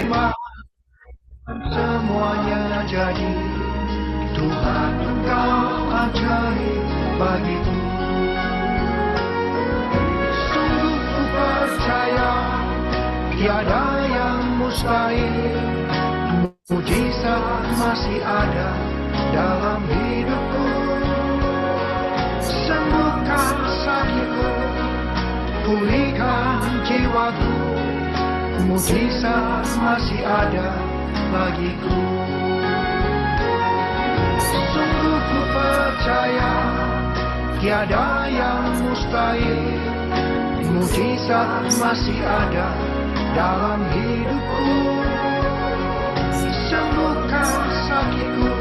terima, semuanya jadi. Tuhan Engkau ajaib bagiku. Sungguh ku percaya tiada yang mustahil. Mujizat masih ada dalam hidupku. Sembuhkan sakitku, pulihkan jiwaku. Mujizat masih ada bagiku. Sungguh ku percaya tiada yang mustahil. Mujizat masih ada dalam hidupku. Sembuhkan sakitku,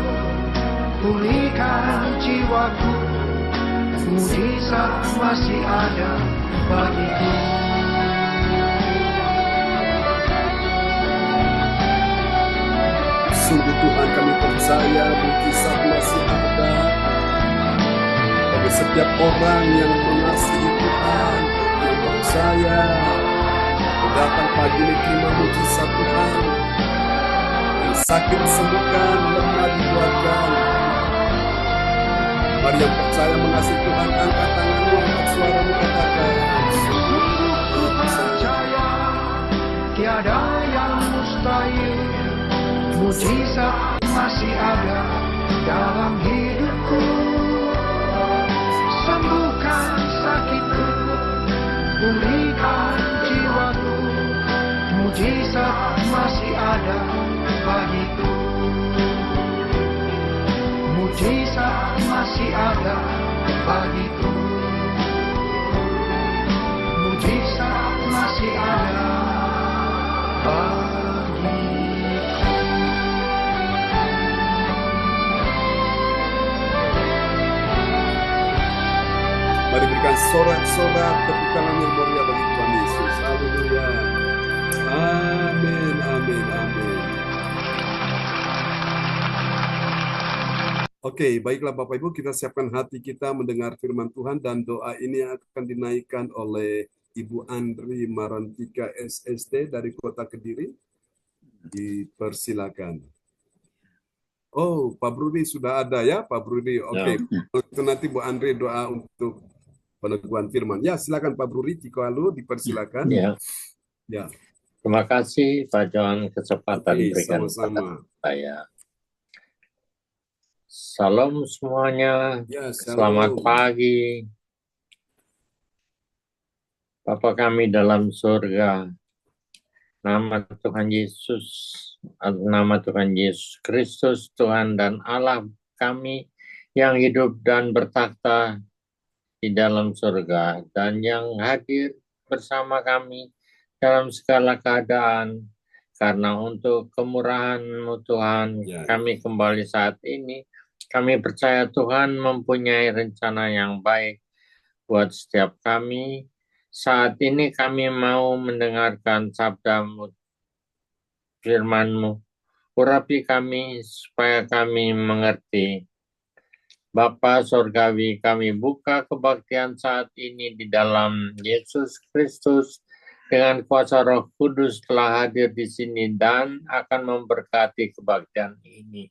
pulihkan jiwaku. Mujizat masih ada bagiku. Sungguh Tuhan, kami percaya mujizat masih ada bagi setiap orang yang mengasihi Tuhan, yang percaya datang pagi ini terima mujizat Tuhan. Yang sakit disembuhkan, lemah dikuatkan. Mari yang percaya mengasihi Tuhan, angkat tanganmu, angkat suaramu, katakan, sungguh ku percaya tiada yang mustahil. Mujizat masih ada dalam hidupku. Sembuhkan sakitku, pulihkan jiwaku. Mujizat masih ada bagiku. Mujizat masih ada bagiku. Mujizat masih ada bagiku. Mari berikan sorak-sorak tepuk tangan yang meriah bagi Tuhan Yesus. Haleluya. Amin, amin, amin. Oke, baiklah Bapak Ibu, kita siapkan hati kita mendengar firman Tuhan, dan doa ini akan dinaikkan oleh Ibu Andri Marantika SST dari Kota Kediri. Dipersilakan. Oh, Pak Brudi sudah ada ya, Pak Brudi. Oke, itu nanti Bu Andri doa untuk peneguhan firman. Ya, silakan Pak Brudi Cikoalu, dipersilakan. Ya. Ya. Terima kasih Pak John kesempatan berikan sama-sama. Saya. Salam semuanya. Ya, selamat pagi. Bapa kami dalam surga, nama Tuhan Yesus Kristus, Tuhan dan Allah kami yang hidup dan bertakhta di dalam surga, dan yang hadir bersama kami dalam segala keadaan, karena untuk kemurahan-Mu Tuhan, kami kembali saat ini. Kami percaya Tuhan mempunyai rencana yang baik buat setiap kami. Saat ini kami mau mendengarkan sabda-Mu, firman-Mu. Urapi kami supaya kami mengerti. Bapa Surgawi, kami buka kebaktian saat ini di dalam Yesus Kristus, dengan kuasa Roh Kudus telah hadir di sini dan akan memberkati kebaktian ini.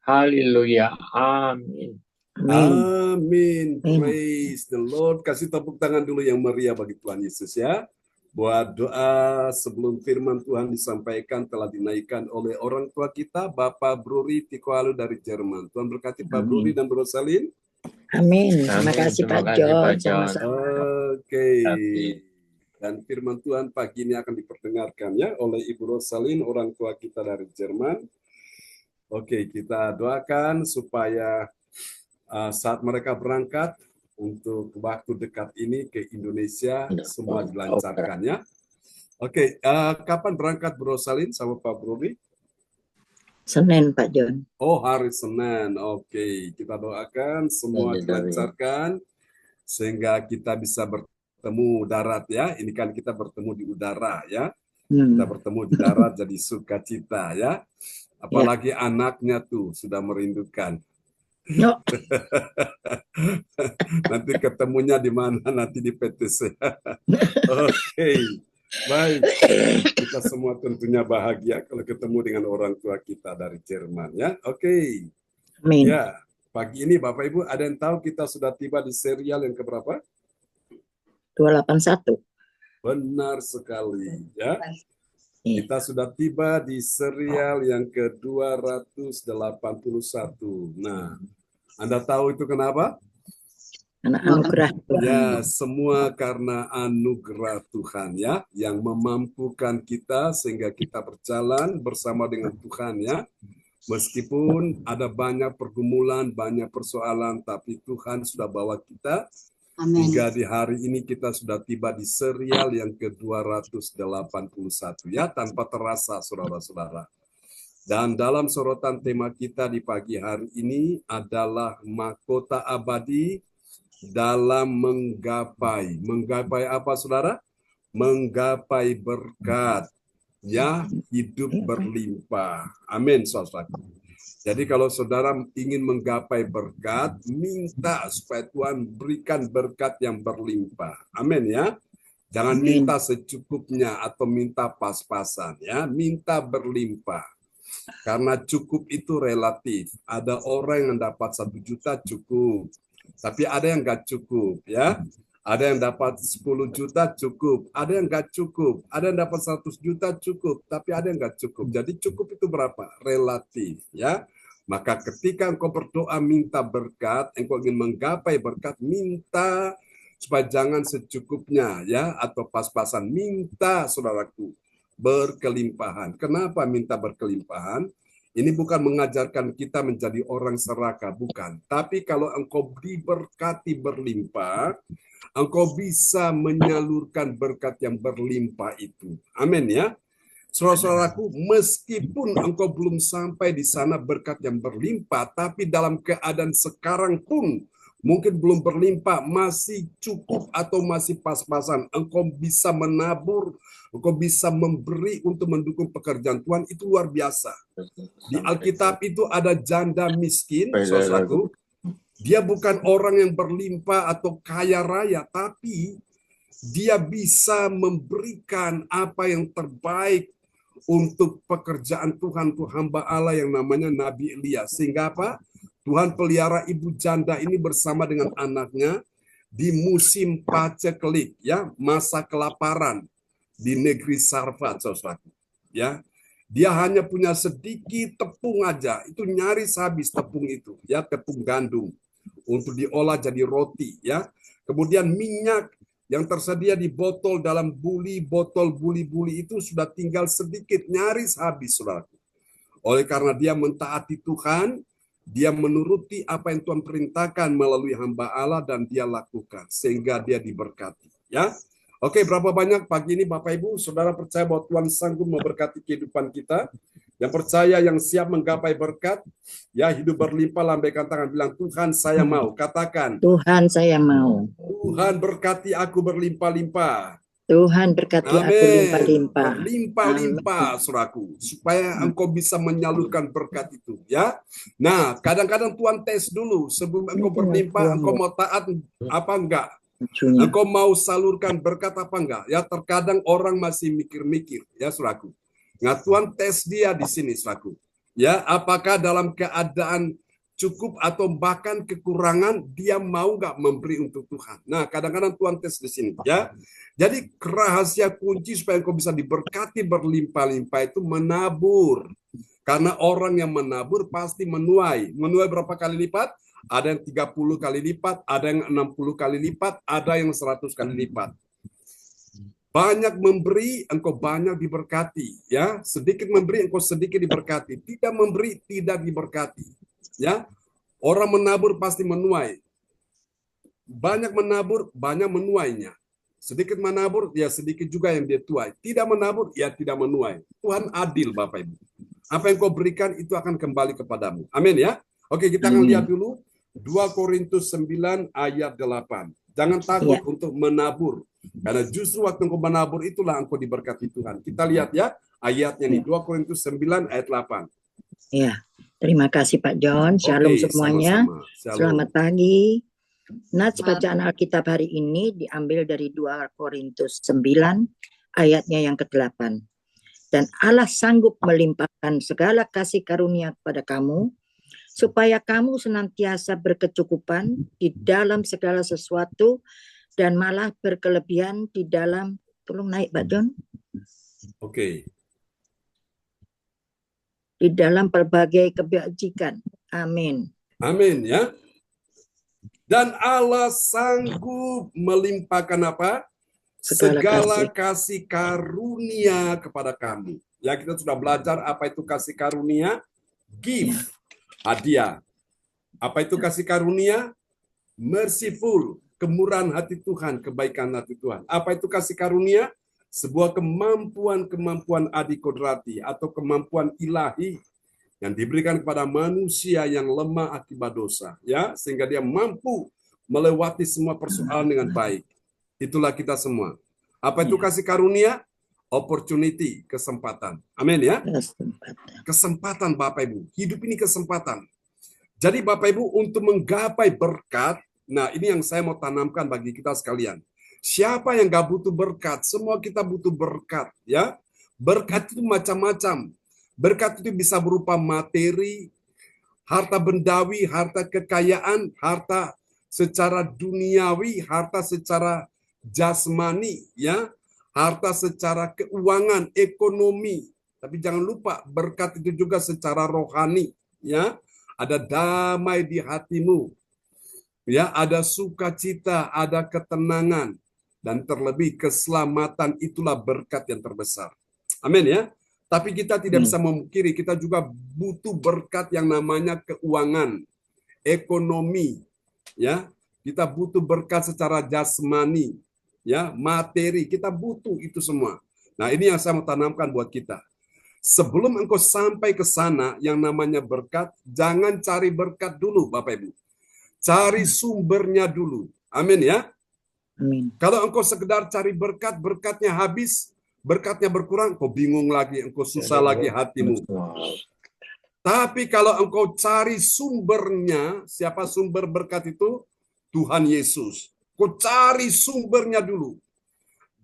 Haleluya. Amin. Amin. Praise the Lord. Kasih tepuk tangan dulu yang meriah bagi Tuhan Yesus ya. Buat doa sebelum firman Tuhan disampaikan telah dinaikkan oleh orang tua kita, Bapak Bruri Tikoalu dari Jerman. Tuhan berkati Pak Bruri dan Bro Salin. Amin. Terima kasih Pak John. Oke. Dan firman Tuhan pagi ini akan diperdengarkan ya oleh Ibu Rosalin, orang tua kita dari Jerman. Oke, kita doakan supaya saat mereka berangkat untuk waktu dekat ini ke Indonesia, semua dilancarkan ya. Oke, kapan berangkat Bro Salin sama Pak Brudi? Senin Pak John. Oh, hari Senin. Oke, kita doakan semua dilancarkan sehingga kita bisa bertemu darat ya. Ini kan kita bertemu di udara ya. Kita bertemu di darat jadi sukacita ya. Apalagi anaknya tuh sudah merindukan. Nanti ketemunya di mana? Nanti di PTC. Oke. Baik, kita semua tentunya bahagia kalau ketemu dengan orang tua kita dari Jerman ya. Oke. Amin. Ya, pagi ini Bapak Ibu ada yang tahu kita sudah tiba di serial yang keberapa? 281. Benar sekali ya. Iya. Kita sudah tiba di serial yang ke-281. Nah, Anda tahu itu kenapa? Karena anugerah Tuhan. Ya, semua karena anugerah Tuhan ya, yang memampukan kita sehingga kita berjalan bersama dengan Tuhan ya. Meskipun ada banyak pergumulan, banyak persoalan, tapi Tuhan sudah bawa kita. Hingga di hari ini kita sudah tiba di serial yang ke-281 ya, tanpa terasa saudara-saudara. Dan dalam sorotan tema kita di pagi hari ini adalah mahkota abadi dalam menggapai. Menggapai apa saudara? Menggapai berkat. Ya, hidup berlimpah. Amin, saudara. Jadi kalau saudara ingin menggapai berkat, minta supaya Tuhan berikan berkat yang berlimpah. Amin ya. Jangan minta secukupnya atau minta pas-pasan ya, minta berlimpah. Karena cukup itu relatif. Ada orang yang dapat 1 juta cukup, tapi ada yang nggak cukup ya. Ada yang dapat 10 juta cukup, ada yang nggak cukup, ada yang dapat 100 juta cukup, tapi ada yang nggak cukup. Jadi cukup itu berapa? Relatif ya. Maka ketika engkau berdoa minta berkat, engkau ingin menggapai berkat, minta supaya jangan secukupnya ya, atau pas-pasan. Minta saudaraku berkelimpahan. Kenapa minta berkelimpahan? Ini bukan mengajarkan kita menjadi orang serakah, bukan. Tapi kalau engkau diberkati berlimpah, engkau bisa menyalurkan berkat yang berlimpah itu. Amin ya. Saudara-saudaraku, meskipun engkau belum sampai di sana berkat yang berlimpah, tapi dalam keadaan sekarang pun mungkin belum berlimpah, masih cukup atau masih pas-pasan. Engkau bisa menabur, engkau bisa memberi untuk mendukung pekerjaan Tuhan, itu luar biasa. Di Alkitab itu ada janda miskin, saudaraku. Dia bukan orang yang berlimpah atau kaya raya, tapi dia bisa memberikan apa yang terbaik untuk pekerjaan Tuhan, untuk hamba Allah yang namanya Nabi Elia. Sehingga apa? Tuhan pelihara ibu janda ini bersama dengan anaknya di musim paceklik, ya, masa kelaparan di negeri Sarfat, saudara. Ya, dia hanya punya sedikit tepung aja, itu nyaris habis tepung itu, ya, tepung gandum untuk diolah jadi roti, ya. Kemudian minyak yang tersedia di botol dalam botol buli-buli itu sudah tinggal sedikit, nyaris habis, saudara. Oleh karena dia mentaati Tuhan, dia menuruti apa yang Tuhan perintahkan melalui hamba Allah dan dia lakukan sehingga dia diberkati. Ya, oke, berapa banyak pagi ini Bapak Ibu, saudara percaya bahwa Tuhan sanggup memberkati kehidupan kita? Yang percaya, yang siap menggapai berkat, ya, hidup berlimpah, lambaikan tangan, bilang Tuhan saya mau. Katakan, Tuhan saya mau. Tuhan berkati aku berlimpah-limpah. Tuhan berkati aku limpah-limpah. Berlimpah-limpah, saudaraku, supaya engkau bisa menyalurkan berkat itu, ya. Nah, kadang-kadang Tuhan tes dulu sebelum engkau berlimpah, engkau mau taat apa enggak? Engkau mau salurkan berkat apa enggak? Ya, terkadang orang masih mikir-mikir, ya, saudaraku. Nah, Tuhan tes dia di sini, saudaraku. Ya, apakah dalam keadaan cukup atau bahkan kekurangan, dia mau nggak memberi untuk Tuhan. Nah, kadang-kadang Tuhan tes di sini, ya. Jadi rahasia kunci supaya engkau bisa diberkati berlimpah-limpah itu menabur. Karena orang yang menabur pasti menuai. Menuai berapa kali lipat? Ada yang 30 kali lipat, ada yang 60 kali lipat, ada yang 100 kali lipat. Banyak memberi, engkau banyak diberkati, ya. Sedikit memberi, engkau sedikit diberkati. Tidak memberi, tidak diberkati, ya. Orang menabur pasti menuai. Banyak menabur, banyak menuainya. Sedikit menabur, ya sedikit juga yang dia tuai. Tidak menabur, ya tidak menuai. Tuhan adil, Bapak Ibu. Apa yang kau berikan itu akan kembali kepadamu. Amin ya. Oke, kita akan lihat dulu 2 Korintus 9 ayat 8. Jangan takut untuk menabur. Karena justru waktu engkau menabur itulah engkau diberkati Tuhan. Kita lihat ya ayatnya nih, 2 Korintus 9 ayat 8. Ya, terima kasih Pak John. Shalom semuanya. Sama-sama. Shalom. Selamat pagi. Nats bacaan Alkitab hari ini diambil dari 2 Korintus 9 ayatnya yang ke-8. Dan Allah sanggup melimpahkan segala kasih karunia kepada kamu, supaya kamu senantiasa berkecukupan di dalam segala sesuatu, dan malah berkelebihan di dalam, tolong naik Pak John, Oke. di dalam berbagai kebajikan. Amin. Amin ya. Dan Allah sanggup melimpahkan apa? Segala kasih karunia kepada kamu. Ya, kita sudah belajar apa itu kasih karunia. Gift, hadiah. Apa itu kasih karunia? Merciful, kemurahan hati Tuhan, kebaikan hati Tuhan. Apa itu kasih karunia? Sebuah kemampuan adikodrati atau kemampuan ilahi yang diberikan kepada manusia yang lemah akibat dosa, ya, sehingga dia mampu melewati semua persoalan dengan baik. Itulah kita semua. Apa itu kasih karunia? Opportunity, kesempatan. Amin ya. Kesempatan Bapak Ibu. Hidup ini kesempatan. Jadi Bapak Ibu untuk menggapai berkat, nah ini yang saya mau tanamkan bagi kita sekalian. Siapa yang gak butuh berkat? Semua kita butuh berkat, ya. Berkat itu macam-macam. Berkat itu bisa berupa materi, harta bendawi, harta kekayaan, harta secara duniawi, harta secara jasmani, ya, harta secara keuangan, ekonomi. Tapi jangan lupa berkat itu juga secara rohani, ya. Ada damai di hatimu, ya, ada sukacita, ada ketenangan, dan terlebih keselamatan. Itulah berkat yang terbesar. Amin ya. Tapi kita tidak bisa memungkiri, kita juga butuh berkat yang namanya keuangan, ekonomi, ya. Kita butuh berkat secara jasmani, ya, materi, kita butuh itu semua. Nah, ini yang saya mau tanamkan buat kita. Sebelum engkau sampai ke sana yang namanya berkat, jangan cari berkat dulu, Bapak Ibu. Cari sumbernya dulu. Amin ya. Amin. Kalau engkau sekedar cari berkat, berkatnya habis, berkatnya berkurang, engkau bingung lagi, engkau susah lagi hatimu. Tapi kalau engkau cari sumbernya, siapa sumber berkat itu? Tuhan Yesus. Kau cari sumbernya dulu.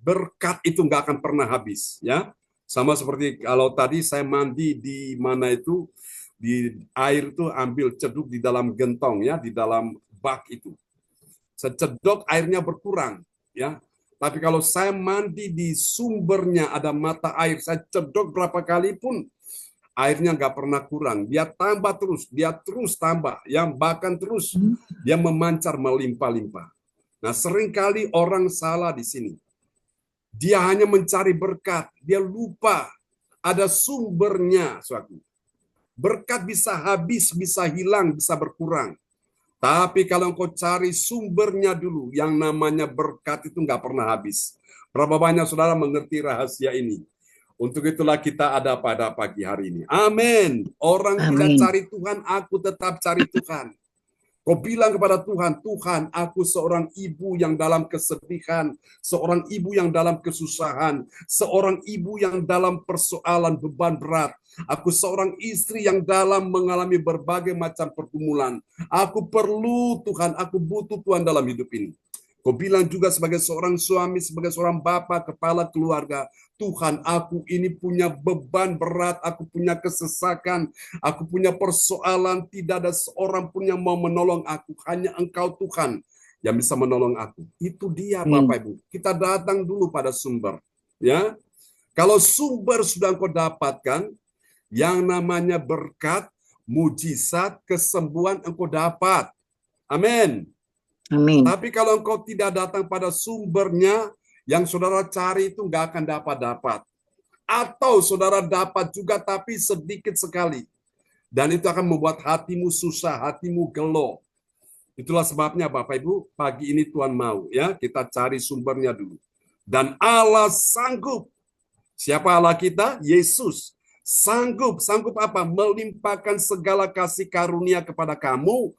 Berkat itu nggak akan pernah habis, ya. Sama seperti kalau tadi saya mandi di mana itu, di air itu ambil ceduk di dalam gentong, ya, di dalam bak itu. Secedok airnya berkurang, ya. Tapi kalau saya mandi di sumbernya, ada mata air, saya cedok berapa kali pun airnya nggak pernah kurang. Dia tambah terus, dia terus tambah, yang bahkan terus dia memancar melimpah-limpah. Nah, seringkali orang salah di sini. Dia hanya mencari berkat, dia lupa ada sumbernya, suatu. Berkat bisa habis, bisa hilang, bisa berkurang. Tapi kalau engkau cari sumbernya dulu, yang namanya berkat itu nggak pernah habis. Berapa banyak saudara mengerti rahasia ini? Untuk itulah kita ada pada pagi hari ini. Amin. Orang tidak cari Tuhan, aku tetap cari Tuhan. Kau bilang kepada Tuhan, Tuhan, aku seorang ibu yang dalam kesedihan, seorang ibu yang dalam kesusahan, seorang ibu yang dalam persoalan beban berat. Aku seorang istri yang dalam mengalami berbagai macam pergumulan. Aku perlu Tuhan, aku butuh Tuhan dalam hidup ini. Kau bilang juga sebagai seorang suami, sebagai seorang bapak, kepala keluarga, Tuhan, aku ini punya beban berat, aku punya kesesakan, aku punya persoalan, tidak ada seorang pun yang mau menolong aku, hanya Engkau Tuhan yang bisa menolong aku. Itu dia Bapak Ibu. Kita datang dulu pada sumber, ya. Kalau sumber sudah engkau dapatkan, yang namanya berkat, mujizat, kesembuhan engkau dapat. Amin. Amin. Tapi kalau engkau tidak datang pada sumbernya, yang saudara cari itu nggak akan dapat. Atau saudara dapat juga tapi sedikit sekali. Dan itu akan membuat hatimu susah, hatimu gelo. Itulah sebabnya Bapak Ibu, pagi ini Tuhan mau, ya, kita cari sumbernya dulu. Dan Allah sanggup. Siapa Allah kita? Yesus. Sanggup apa? Melimpahkan segala kasih karunia kepada kamu.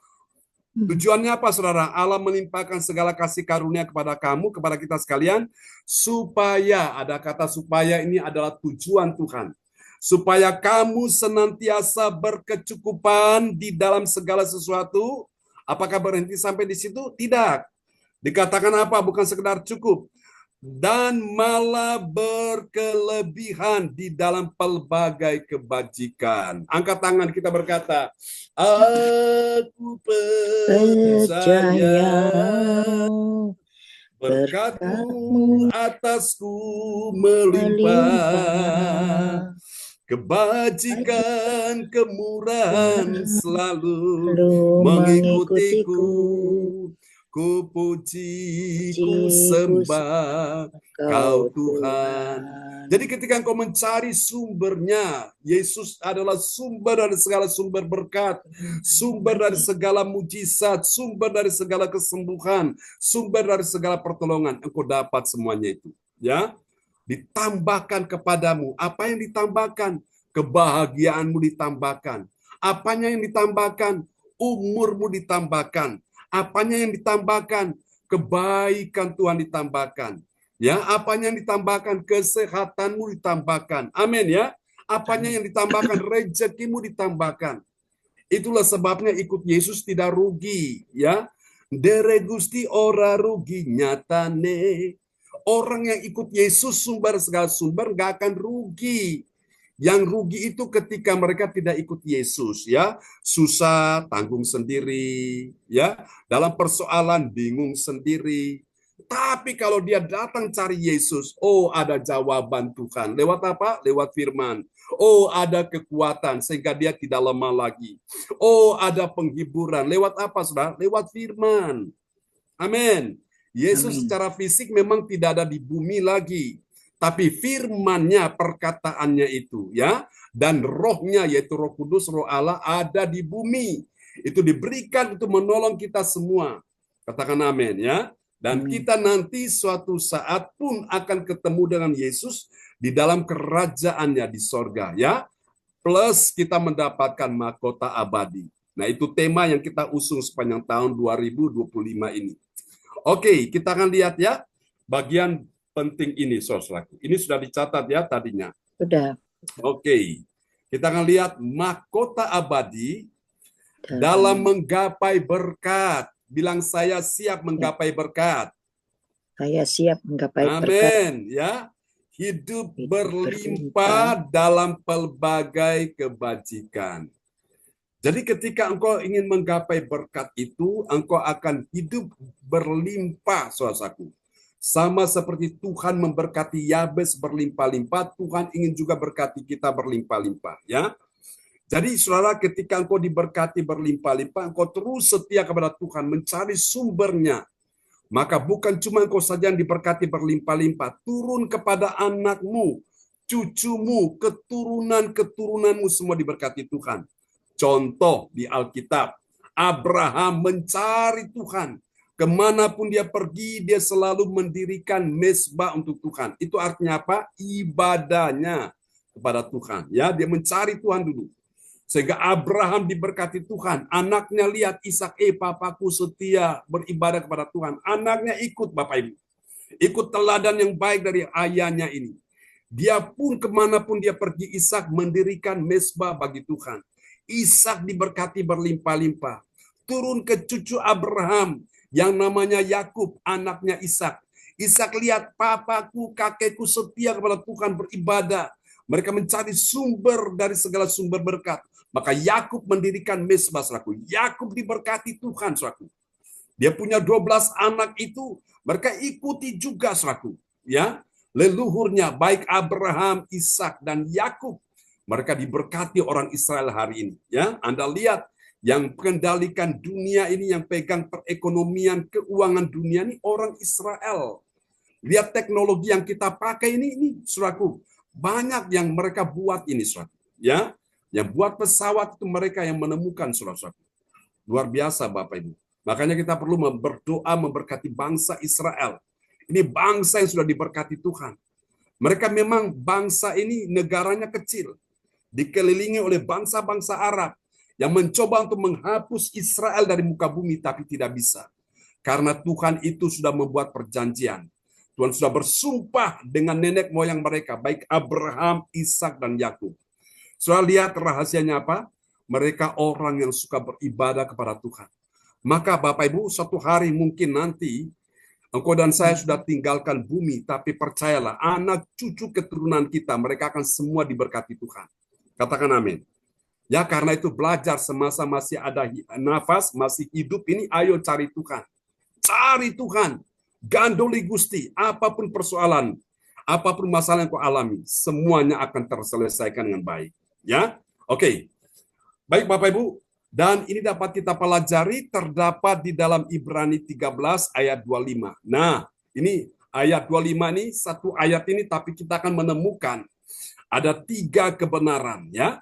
Tujuannya apa, saudara? Allah melimpahkan segala kasih karunia kepada kamu, kepada kita sekalian, supaya, ada kata supaya ini adalah tujuan Tuhan. Supaya kamu senantiasa berkecukupan di dalam segala sesuatu. Apakah berhenti sampai di situ? Tidak. Dikatakan apa? Bukan sekedar cukup. dan malah berkelebihan di dalam pelbagai kebajikan. Angkat tangan kita berkata, aku percaya berkat-Mu atasku melimpah, kebajikan kemurahan selalu mengikutiku. Ku puji, ku sembah Kau Tuhan. Jadi ketika engkau mencari sumbernya, Yesus adalah sumber dari segala sumber berkat, sumber dari segala mujizat, sumber dari segala kesembuhan, sumber dari segala pertolongan. Engkau dapat semuanya itu, ya. Ditambahkan kepadamu. Apa yang ditambahkan? Kebahagiaanmu ditambahkan. Apanya yang ditambahkan? Umurmu ditambahkan. Apanya yang ditambahkan? Kebaikan Tuhan ditambahkan. Ya, apanya yang ditambahkan? Kesehatanmu ditambahkan. Amin ya. Apanya yang ditambahkan? Rezekimu ditambahkan. Itulah sebabnya ikut Yesus tidak rugi, ya. Dere Gusti ora rugi nyatane. Orang yang ikut Yesus sumber segala sumber gak akan rugi. Yang rugi itu ketika mereka tidak ikut Yesus, ya. Susah, tanggung sendiri, ya. Dalam persoalan bingung sendiri. Tapi kalau dia datang cari Yesus, oh ada jawaban Tuhan. Lewat apa? Lewat firman. Oh ada kekuatan sehingga dia tidak lemah lagi. Oh ada penghiburan. Lewat apa, saudara? Lewat firman. Amin. Yesus secara fisik memang tidak ada di bumi lagi. Tapi firman-Nya, perkataannya itu, ya, dan rohnya, yaitu Roh Kudus, Roh Allah, ada di bumi. Itu diberikan untuk menolong kita semua. Katakan amin, ya. Dan kita nanti suatu saat pun akan ketemu dengan Yesus di dalam kerajaannya di sorga, ya. Plus kita mendapatkan mahkota abadi. Nah, itu tema yang kita usung sepanjang tahun 2025 ini. Oke, kita akan lihat ya bagian penting ini, saudaraku. Ini sudah dicatat ya tadinya. Sudah. Oke. Kita akan lihat mahkota abadi dalam menggapai berkat. Bilang saya siap menggapai berkat. Saya siap menggapai berkat. Amin, ya. Hidup berlimpah dalam pelbagai kebajikan. Jadi ketika engkau ingin menggapai berkat itu, engkau akan hidup berlimpah, saudaraku. Sama seperti Tuhan memberkati Yabes berlimpah-limpah, Tuhan ingin juga berkati kita berlimpah-limpah, ya. Jadi saudara, ketika engkau diberkati berlimpah-limpah, engkau terus setia kepada Tuhan, mencari sumbernya. Maka bukan cuma engkau saja yang diberkati berlimpah-limpah, turun kepada anakmu, cucumu, keturunan-keturunanmu semua diberkati Tuhan. Contoh di Alkitab, Abraham mencari Tuhan. Kemanapun dia pergi, dia selalu mendirikan mezbah untuk Tuhan. Itu artinya apa? Ibadahnya kepada Tuhan. Ya, dia mencari Tuhan dulu. Sehingga Abraham diberkati Tuhan. Anaknya lihat Ishak, papaku setia beribadah kepada Tuhan. Anaknya ikut, Bapak Ibu. Ikut teladan yang baik dari ayahnya ini. Dia pun kemanapun dia pergi, Ishak mendirikan mezbah bagi Tuhan. Ishak diberkati berlimpah-limpah. Turun ke cucu Abraham, yang namanya Yakub, anaknya Ishak. Ishak lihat papaku, kakekku setia kepada Tuhan beribadah. Mereka mencari sumber dari segala sumber berkat. Maka Yakub mendirikan mezbah, saudaraku. Yakub diberkati Tuhan, saudaraku. Dia punya 12 anak itu, mereka ikuti juga, saudaraku. Ya, leluhurnya baik Abraham, Ishak dan Yakub. Mereka diberkati orang Israel hari ini. Ya, Anda lihat. Yang mengendalikan dunia ini, yang pegang perekonomian, keuangan dunia ini orang Israel. Lihat teknologi yang kita pakai ini saudaraku, banyak yang mereka buat ini, saudaraku. Ya, yang buat pesawat itu mereka yang menemukan, saudaraku. Luar biasa, Bapak Ibu. Makanya kita perlu berdoa memberkati bangsa Israel. Ini bangsa yang sudah diberkati Tuhan. Mereka memang bangsa ini negaranya kecil, dikelilingi oleh bangsa-bangsa Arab yang mencoba untuk menghapus Israel dari muka bumi, tapi tidak bisa. Karena Tuhan itu sudah membuat perjanjian. Tuhan sudah bersumpah dengan nenek moyang mereka, baik Abraham, Ishak, dan Yakub. Sudah lihat rahasianya apa? Mereka orang yang suka beribadah kepada Tuhan. Maka Bapak Ibu, suatu hari mungkin nanti Engkau dan saya sudah tinggalkan bumi, tapi percayalah, anak cucu keturunan kita, mereka akan semua diberkati Tuhan. Katakan amin. Ya, karena itu belajar semasa masih ada nafas, masih hidup ini, ayo cari Tuhan. Cari Tuhan. Gandoli Gusti, apapun persoalan, apapun masalah yang kau alami, semuanya akan terselesaikan dengan baik. Ya, oke. Baik Bapak Ibu, dan ini dapat kita pelajari terdapat di dalam Ibrani 13 ayat 25. Nah, ini ayat 25 ini, satu ayat ini, tapi kita akan menemukan ada 3 kebenaran, ya.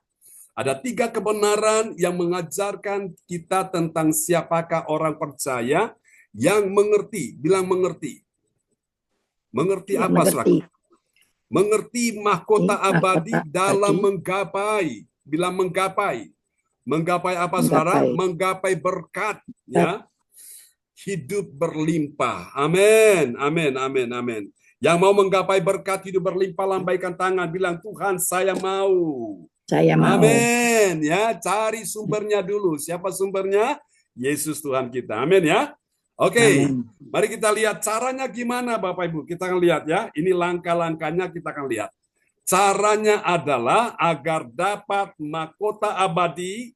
Ada 3 kebenaran yang mengajarkan kita tentang siapakah orang percaya yang mengerti. Bilang mengerti. Mengerti apa, saudara? Mengerti mahkota abadi dalam menggapai. Bilang menggapai. Menggapai apa, saudara? Menggapai berkat, ya. Hidup berlimpah. Amin. Amin. Amin. Amin. Yang mau menggapai berkat hidup berlimpah, lambaikan tangan. Bilang, Tuhan, saya mau. Saya mau. Amin. Ya, cari sumbernya dulu. Siapa sumbernya? Yesus Tuhan kita. Amin ya. Oke. Mari kita lihat caranya gimana Bapak Ibu. Kita akan lihat ya. Ini langkah-langkahnya kita akan lihat. Caranya adalah agar dapat mahkota abadi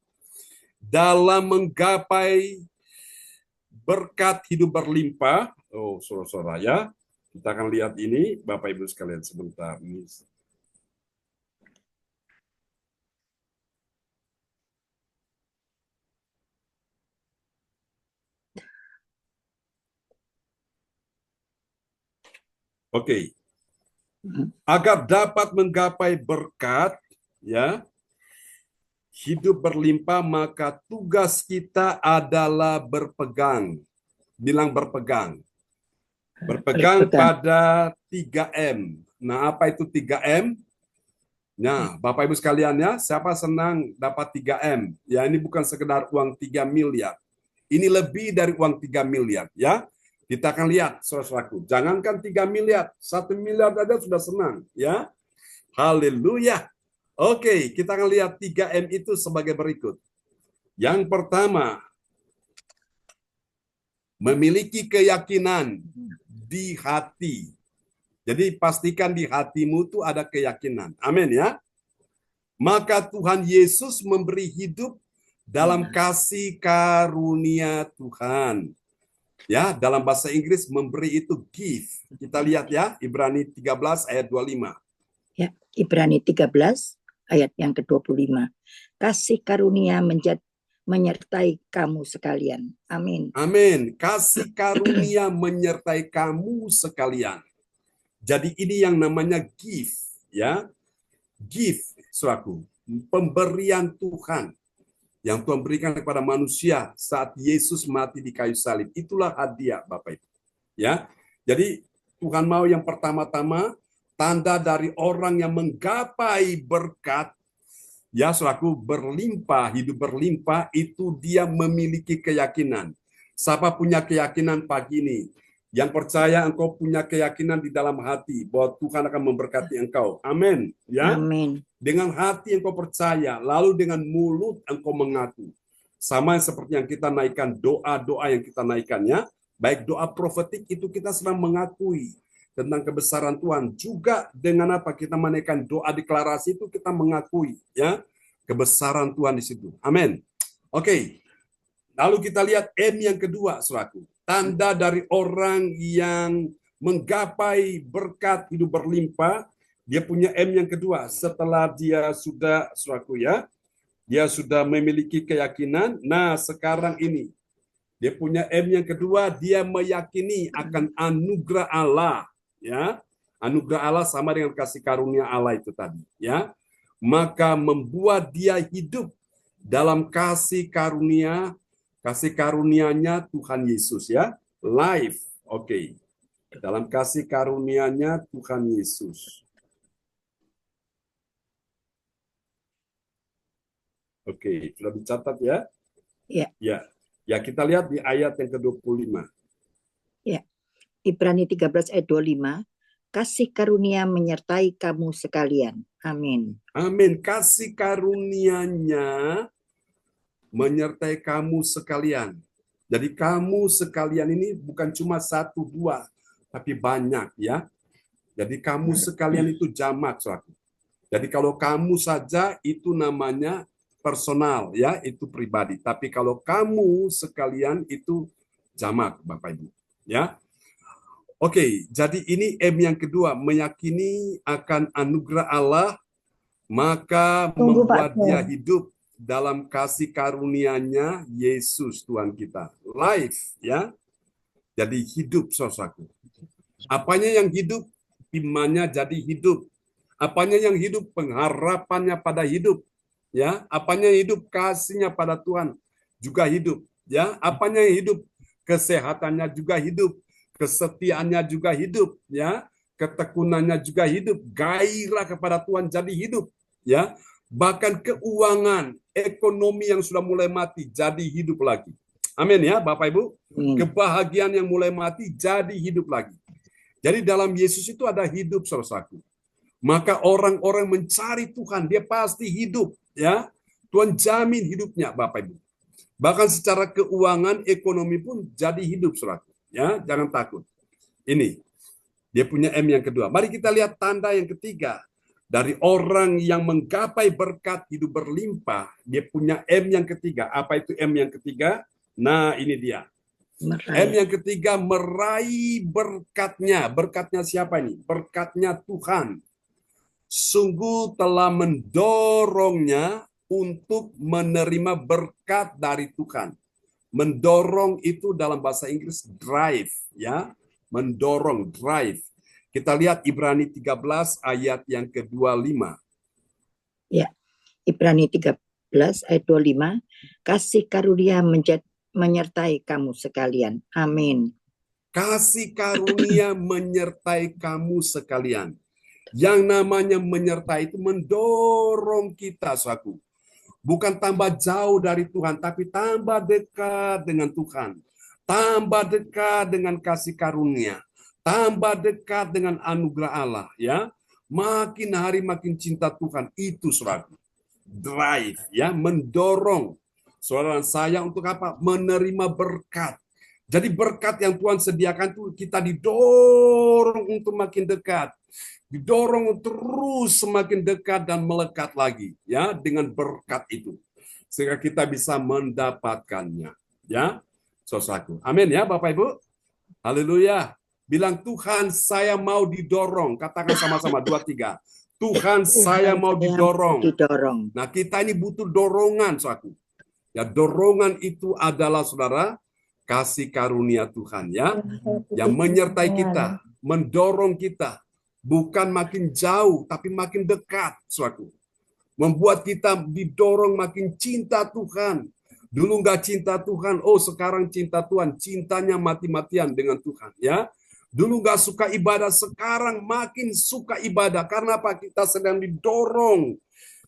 dalam menggapai berkat hidup berlimpah. Oh, saudara-saudara ya. Kita akan lihat ini Bapak Ibu sekalian sebentar. Ini. Oke. Agar dapat menggapai berkat, ya, hidup berlimpah, maka tugas kita adalah berpegang. Bilang berpegang. Berpegang pada 3M. Nah, apa itu 3M? Nah, Bapak Ibu sekalian ya, siapa senang dapat 3M? Ya, ini bukan sekedar uang 3 miliar. Ini lebih dari uang 3 miliar, ya. Kita akan lihat, saudaraku. Jangankan 3 miliar, 1 miliar saja sudah senang, ya. Haleluya. Oke, kita akan lihat 3M itu sebagai berikut. Yang pertama, memiliki keyakinan di hati. Jadi pastikan di hatimu itu ada keyakinan. Amin ya. Maka Tuhan Yesus memberi hidup dalam kasih karunia Tuhan. Ya, dalam bahasa Inggris memberi itu give. Kita lihat ya, Ibrani 13 ayat 25. Ya, Ibrani 13 ayat yang ke-25. Kasih karunia menyertai kamu sekalian. Amin. Amin. Kasih karunia menyertai kamu sekalian. Jadi ini yang namanya give, ya. Give, saudaraku, pemberian Tuhan yang Tuhan berikan kepada manusia saat Yesus mati di kayu salib. Itulah hadiah, Bapak Ibu. Ya. Jadi Tuhan mau yang pertama-tama tanda dari orang yang menggapai berkat, ya saudaraku, berlimpah, hidup berlimpah, itu dia memiliki keyakinan. Siapa punya keyakinan pagi ini? Yang percaya engkau punya keyakinan di dalam hati bahwa Tuhan akan memberkati engkau. Amin. Ya. Amin. Dengan hati engkau percaya, lalu dengan mulut engkau mengaku. Sama seperti yang kita naikkan, doa-doa yang kita naikkan ya. Baik doa profetik itu kita sedang mengakui tentang kebesaran Tuhan. Juga dengan apa kita menaikkan doa deklarasi itu kita mengakui ya kebesaran Tuhan di situ. Amin. Oke. Lalu kita lihat M yang kedua, saudaraku. Tanda dari orang yang menggapai berkat hidup berlimpah, dia punya M yang kedua. Setelah dia sudah, saudaraku ya, dia sudah memiliki keyakinan. Nah, sekarang ini dia punya M yang kedua, dia meyakini akan anugerah Allah, ya. Anugerah Allah sama dengan kasih karunia Allah itu tadi, ya. Maka membuat dia hidup dalam kasih karunia-Nya Tuhan Yesus ya. Life. Oke. Dalam kasih karunia-Nya Tuhan Yesus. Oke, sudah dicatat ya? Ya. Ya. Ya, kita lihat di ayat yang ke-25. Ya. Ibrani 13 ayat 25. Kasih karunia menyertai kamu sekalian. Amin. Amin. Kasih karunia-Nya menyertai kamu sekalian. Jadi kamu sekalian ini bukan cuma satu dua, tapi banyak ya. Jadi kamu sekalian itu jamak, saudaraku. Jadi kalau kamu saja itu namanya personal ya, itu pribadi. Tapi kalau kamu sekalian itu jamak, Bapak Ibu. Ya. Oke, jadi ini M yang kedua, meyakini akan anugerah Allah, maka Tunggu, membuat Pak. dia hidup dalam kasih karunia-Nya Yesus Tuhan kita. Life ya. Jadi hidup, saudaraku. Apanya yang hidup? Imannya jadi hidup. Apanya yang hidup? Pengharapannya pada hidup. Ya, apanya yang hidup? Kasihnya pada Tuhan juga hidup. Ya, apanya yang hidup? Kesehatannya juga hidup. Kesetiaannya juga hidup. Ya, ketekunannya juga hidup. Gairah kepada Tuhan jadi hidup. Ya, bahkan keuangan, ekonomi yang sudah mulai mati jadi hidup lagi. Amin ya, Bapak Ibu. Kebahagiaan yang mulai mati jadi hidup lagi. Jadi dalam Yesus itu ada hidup, saudaraku. Maka orang-orang mencari Tuhan, dia pasti hidup, ya. Tuhan jamin hidupnya, Bapak Ibu. Bahkan secara keuangan, ekonomi pun jadi hidup, saudaraku. Ya, jangan takut. Ini dia punya M yang kedua. Mari kita lihat tanda yang ketiga. Dari orang yang menggapai berkat hidup berlimpah, dia punya M yang ketiga. Apa itu M yang ketiga? Nah, ini dia. M yang ketiga, meraih berkatnya. Berkatnya siapa ini? Berkatnya Tuhan. Sungguh telah mendorongnya untuk menerima berkat dari Tuhan. Mendorong itu dalam bahasa Inggris drive, ya. Mendorong, drive. Kita lihat Ibrani 13 ayat yang ke-25. Ya, Ibrani 13 ayat 25. Kasih karunia menyertai kamu sekalian. Amin. Kasih karunia menyertai kamu sekalian. Yang namanya menyertai itu mendorong kita, saudaraku. Bukan tambah jauh dari Tuhan, tapi tambah dekat dengan Tuhan. Tambah dekat dengan kasih karunia. Tambah dekat dengan anugerah Allah, ya. Makin hari makin cinta Tuhan, itu saudaraku. Drive, ya, mendorong saudara saya untuk apa? Menerima berkat. Jadi berkat yang Tuhan sediakan itu kita didorong untuk makin dekat. Didorong terus semakin dekat dan melekat lagi, ya, dengan berkat itu. Sehingga kita bisa mendapatkannya, ya. Saudaraku. Amin ya, Bapak Ibu. Haleluya. Bilang, Tuhan, saya mau didorong. Katakan sama-sama, 2, 3. Tuhan, saya mau didorong. Nah, kita ini butuh dorongan, saudaraku. Ya, dorongan itu adalah, saudara, kasih karunia Tuhan, ya. Yang menyertai kita, mendorong kita. Bukan makin jauh, tapi makin dekat, saudaraku. Membuat kita didorong makin cinta Tuhan. Dulu nggak cinta Tuhan, oh sekarang cinta Tuhan. Cintanya mati-matian dengan Tuhan, ya. Dulu nggak suka ibadah, sekarang makin suka ibadah. Karena apa? Kita sedang didorong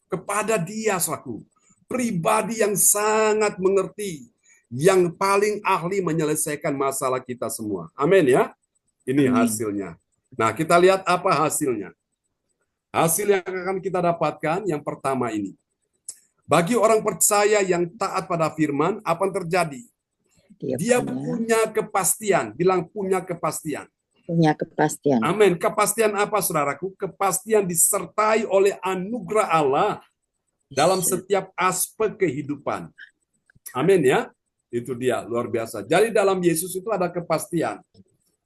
kepada Dia, saudaraku. Pribadi yang sangat mengerti, yang paling ahli menyelesaikan masalah kita semua. Amin ya. Ini hasilnya. Nah, kita lihat apa hasilnya. Hasil yang akan kita dapatkan yang pertama ini. Bagi orang percaya yang taat pada firman, apa yang terjadi? Dia punya kepastian. Bilang punya kepastian. Punya kepastian. Amin. Kepastian apa, saudaraku? Kepastian disertai oleh anugerah Allah dalam setiap aspek kehidupan. Amin ya. Itu dia, luar biasa. Jadi dalam Yesus itu ada kepastian.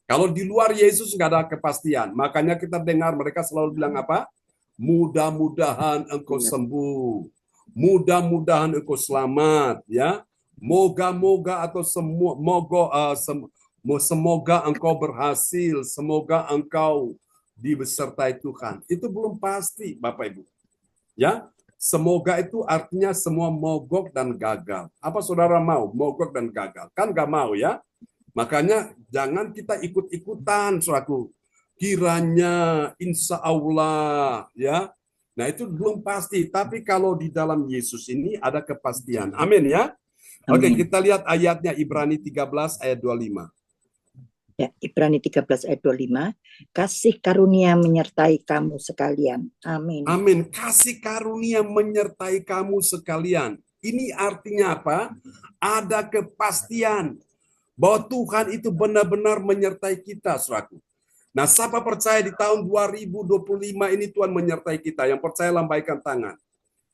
Kalau di luar Yesus nggak ada kepastian. Makanya kita dengar mereka selalu bilang apa? Mudah-mudahan engkau sembuh. Mudah-mudahan engkau selamat. Ya, moga-moga atau semoga engkau berhasil. Semoga engkau disertai Tuhan. Itu belum pasti, Bapak Ibu. Ya, semoga itu artinya semua mogok dan gagal. Apa saudara mau mogok dan gagal? Kan nggak mau ya. Makanya jangan kita ikut-ikutan, saudaraku. Kiranya, insya Allah, ya. Nah itu belum pasti. Tapi kalau di dalam Yesus ini ada kepastian. Amin ya. Oke, kita lihat ayatnya Ibrani 13 ayat 25. Ya, Ibrani 13 ayat 25. Kasih karunia menyertai kamu sekalian. Amin. Amin. Kasih karunia menyertai kamu sekalian. Ini artinya apa? Ada kepastian. bahwa Tuhan itu benar-benar menyertai kita, saudaraku. Nah, siapa percaya di tahun 2025 ini Tuhan menyertai kita? Yang percaya lambaikan tangan.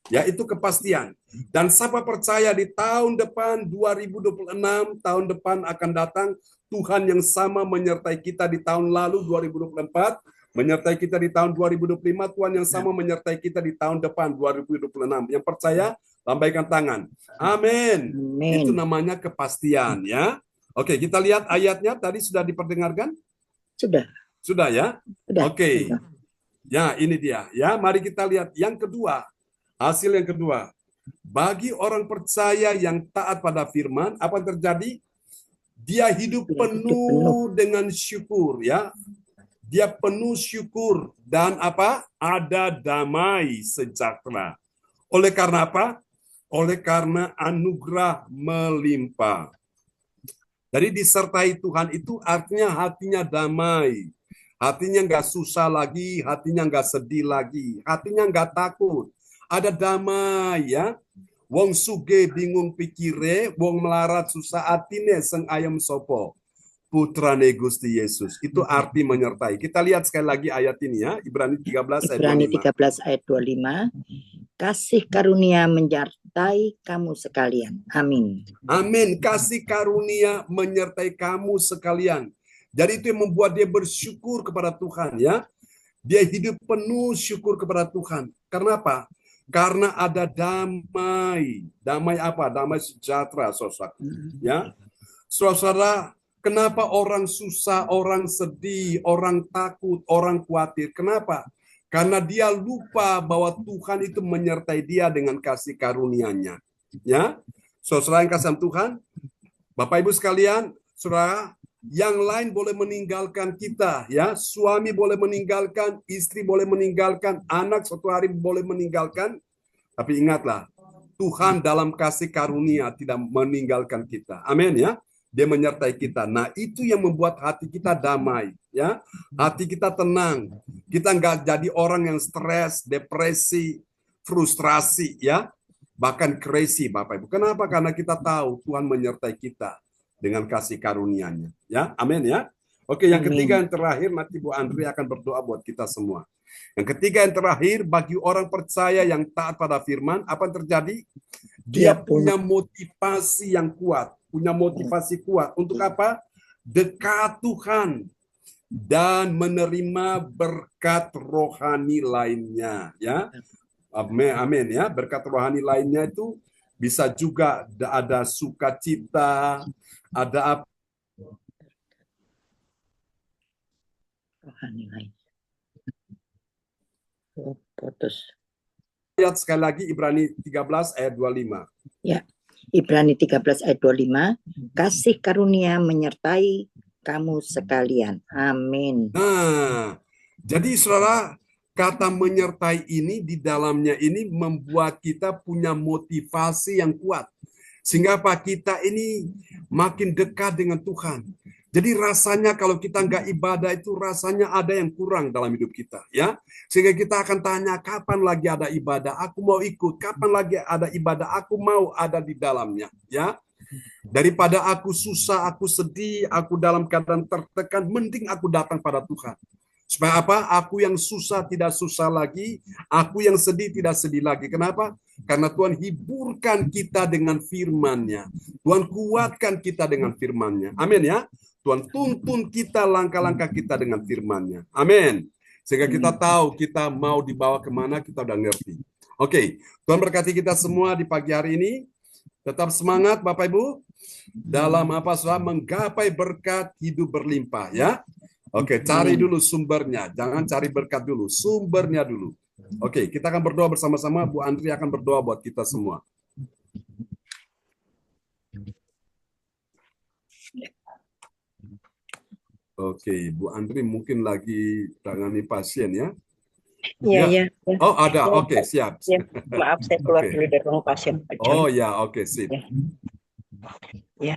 Ya, itu kepastian. Dan siapa percaya di tahun depan 2026, tahun depan akan datang, Tuhan yang sama menyertai kita di tahun lalu 2024, menyertai kita di tahun 2025, Tuhan yang sama menyertai kita di tahun depan 2026. Yang percaya, lambaikan tangan. Amin. Itu Amin. namanya kepastian, ya. Oke, kita lihat ayatnya tadi sudah diperdengarkan? Sudah. Sudah ya? Sudah. Oke. Sudah. Ya, ini dia. Ya, mari kita lihat yang kedua. Hasil yang kedua. Bagi orang percaya yang taat pada firman, apa yang terjadi? Dia hidup penuh dengan syukur, ya. Dia penuh syukur dan apa? Ada damai sejahtera. Oleh karena apa? Oleh karena anugerah melimpah. Jadi disertai Tuhan itu artinya hatinya damai. Hatinya nggak susah lagi, hatinya nggak sedih lagi, hatinya nggak takut. Ada damai, ya. Wong suge bingung pikire, wong melarat susah atine seng ayam sopo. Putrane Gusti Yesus. Itu arti menyertai. Kita lihat sekali lagi ayat ini, ya. Ibrani 13 ayat Ibrani 25. 13 ayat 25. Kasih karunia menyertai kamu sekalian. Amin. Amin. Kasih karunia menyertai kamu sekalian. Jadi itu yang membuat dia bersyukur kepada Tuhan, ya. Dia hidup penuh syukur kepada Tuhan. Karena apa? Karena ada damai. Damai apa? Damai sejahtera, saudara. Ya. Saudara, kenapa orang susah, orang sedih, orang takut, orang khawatir? Kenapa? Karena dia lupa bahwa Tuhan itu menyertai dia dengan kasih karunia-Nya. Ya. Saudara yang kasih Tuhan, Bapak Ibu sekalian, saudara, yang lain boleh meninggalkan kita, ya. Suami boleh meninggalkan, istri boleh meninggalkan, anak suatu hari boleh meninggalkan. Tapi ingatlah, Tuhan dalam kasih karunia tidak meninggalkan kita. Amin, ya. Dia menyertai kita. Nah, itu yang membuat hati kita damai, ya. Hati kita tenang. Kita nggak jadi orang yang stres, depresi, frustrasi, ya. Bahkan crazy, Bapak Ibu. Kenapa? Karena kita tahu Tuhan menyertai kita dengan kasih karunia-Nya, ya. Amin, ya. Oke, yang ketiga yang terakhir nanti Bu Andri akan berdoa buat kita semua. Yang ketiga yang terakhir, bagi orang percaya yang taat pada firman, apa yang terjadi? Dia punya motivasi yang kuat, punya motivasi kuat untuk apa? Dekat Tuhan dan menerima berkat rohani lainnya, ya. Amin, amin, ya. Berkat rohani lainnya itu bisa juga ada sukacita, ada apa? Rohani lain. Putus. Lihat sekali lagi Ibrani 13 ayat 25. Ya, Ibrani 13 ayat 25. Kasih karunia menyertai kamu sekalian. Amin. Nah, jadi saudara, kata menyertai ini di dalamnya ini membuat kita punya motivasi yang kuat. Sehingga apa? Kita ini makin dekat dengan Tuhan. Jadi rasanya kalau kita nggak ibadah itu rasanya ada yang kurang dalam hidup kita, ya. Sehingga kita akan tanya, kapan lagi ada ibadah? Aku mau ikut. Kapan lagi ada ibadah? Aku mau ada di dalamnya, ya. Daripada aku susah, aku sedih, aku dalam keadaan tertekan, mending aku datang pada Tuhan. Supaya apa? Aku yang susah tidak susah lagi, aku yang sedih tidak sedih lagi. Kenapa? Karena Tuhan hiburkan kita dengan firman-Nya. Tuhan kuatkan kita dengan firman-Nya. Amin, ya. Tuhan tuntun kita langkah-langkah kita dengan firman-Nya. Amin. Sehingga kita tahu kita mau dibawa kemana, kita udah ngerti. Oke, Tuhan berkati kita semua di pagi hari ini. Tetap semangat Bapak Ibu. Dalam apa saudara menggapai berkat hidup berlimpah, ya. Oke, cari dulu sumbernya. Jangan cari berkat dulu, sumbernya dulu. Oke, kita akan berdoa bersama-sama. Bu Andri akan berdoa buat kita semua. Oke, Bu Andri mungkin lagi tangani pasien, ya. Iya. Oh, ada. Oke, siap. Ya, maaf, saya keluar dulu dari ruang pasien. Oh ya, oke, sip. Ya.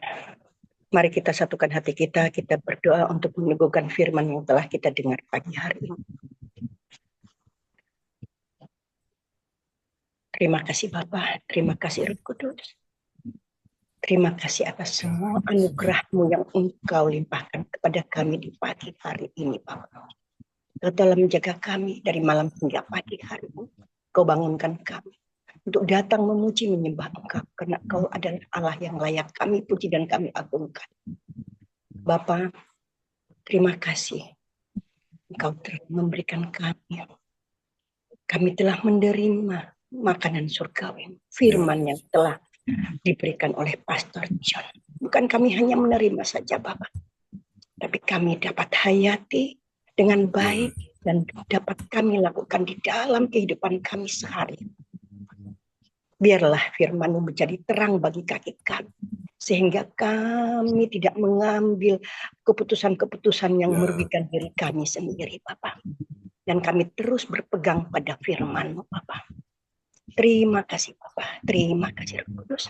Mari kita satukan hati kita berdoa untuk meneguhkan firman yang telah kita dengar pagi hari ini. Terima kasih Bapa, terima kasih Roh Kudus. Terima kasih atas semua anugerah-Mu yang Engkau limpahkan kepada kami di pagi hari ini, Bapak. Kau telah menjaga kami dari malam hingga pagi hari ini. Kau bangunkan kami untuk datang memuji menyembah Engkau, karena Kau adalah Allah yang layak kami puji dan kami agungkan. Bapa, terima kasih. Engkau telah memberikan kami. Kami telah menerima makanan surgawi, firman yang telah diberikan oleh Pastor John. Bukan kami hanya menerima saja, Bapak, tapi kami dapat hayati dengan baik dan dapat kami lakukan di dalam kehidupan kami sehari. Biarlah firman-Mu menjadi terang bagi kaki kami, sehingga kami tidak mengambil keputusan-keputusan yang merugikan diri kami sendiri, Bapak. Dan kami terus berpegang pada firman-Mu, Bapak. Terima kasih, Bapak. Terima kasih, Roh Kudus.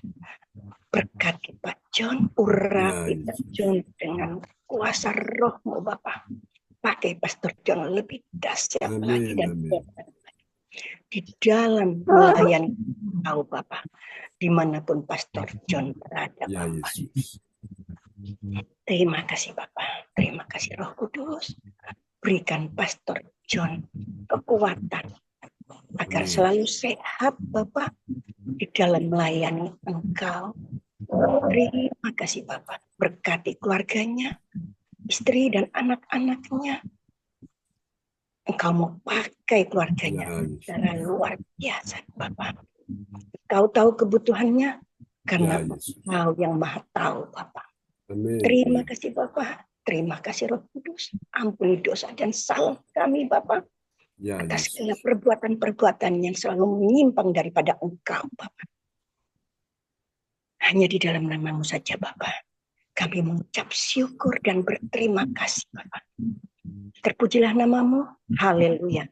Berkati Pak John, urapi Pak John dengan kuasa Roh-Mu, Bapak. Pakai Pastor John lebih dahsyat lagi dan di dalam melayani Kau, Bapak, dimanapun Pastor John berada, Bapak. Terima kasih, Bapak. Terima kasih, Roh Kudus. Berikan Pastor John kekuatan agar selalu sehat, Bapak, di dalam melayani Engkau. Terima kasih, Bapak. Berkati keluarganya, istri dan anak-anaknya. Engkau mau pakai keluarganya secara luar biasa, Bapak. Kau tahu kebutuhannya karena Kau yang Maha tahu, Bapak. Terima kasih, Bapak. Terima kasih, Roh Kudus. Ampuni dosa dan salah kami, Bapak, atas segala perbuatan-perbuatan yang selalu menyimpang daripada Engkau, Bapak. Hanya di dalam nama-Mu saja, Bapak, kami mengucap syukur dan berterima kasih, Bapak. Terpujilah nama-Mu. Haleluya.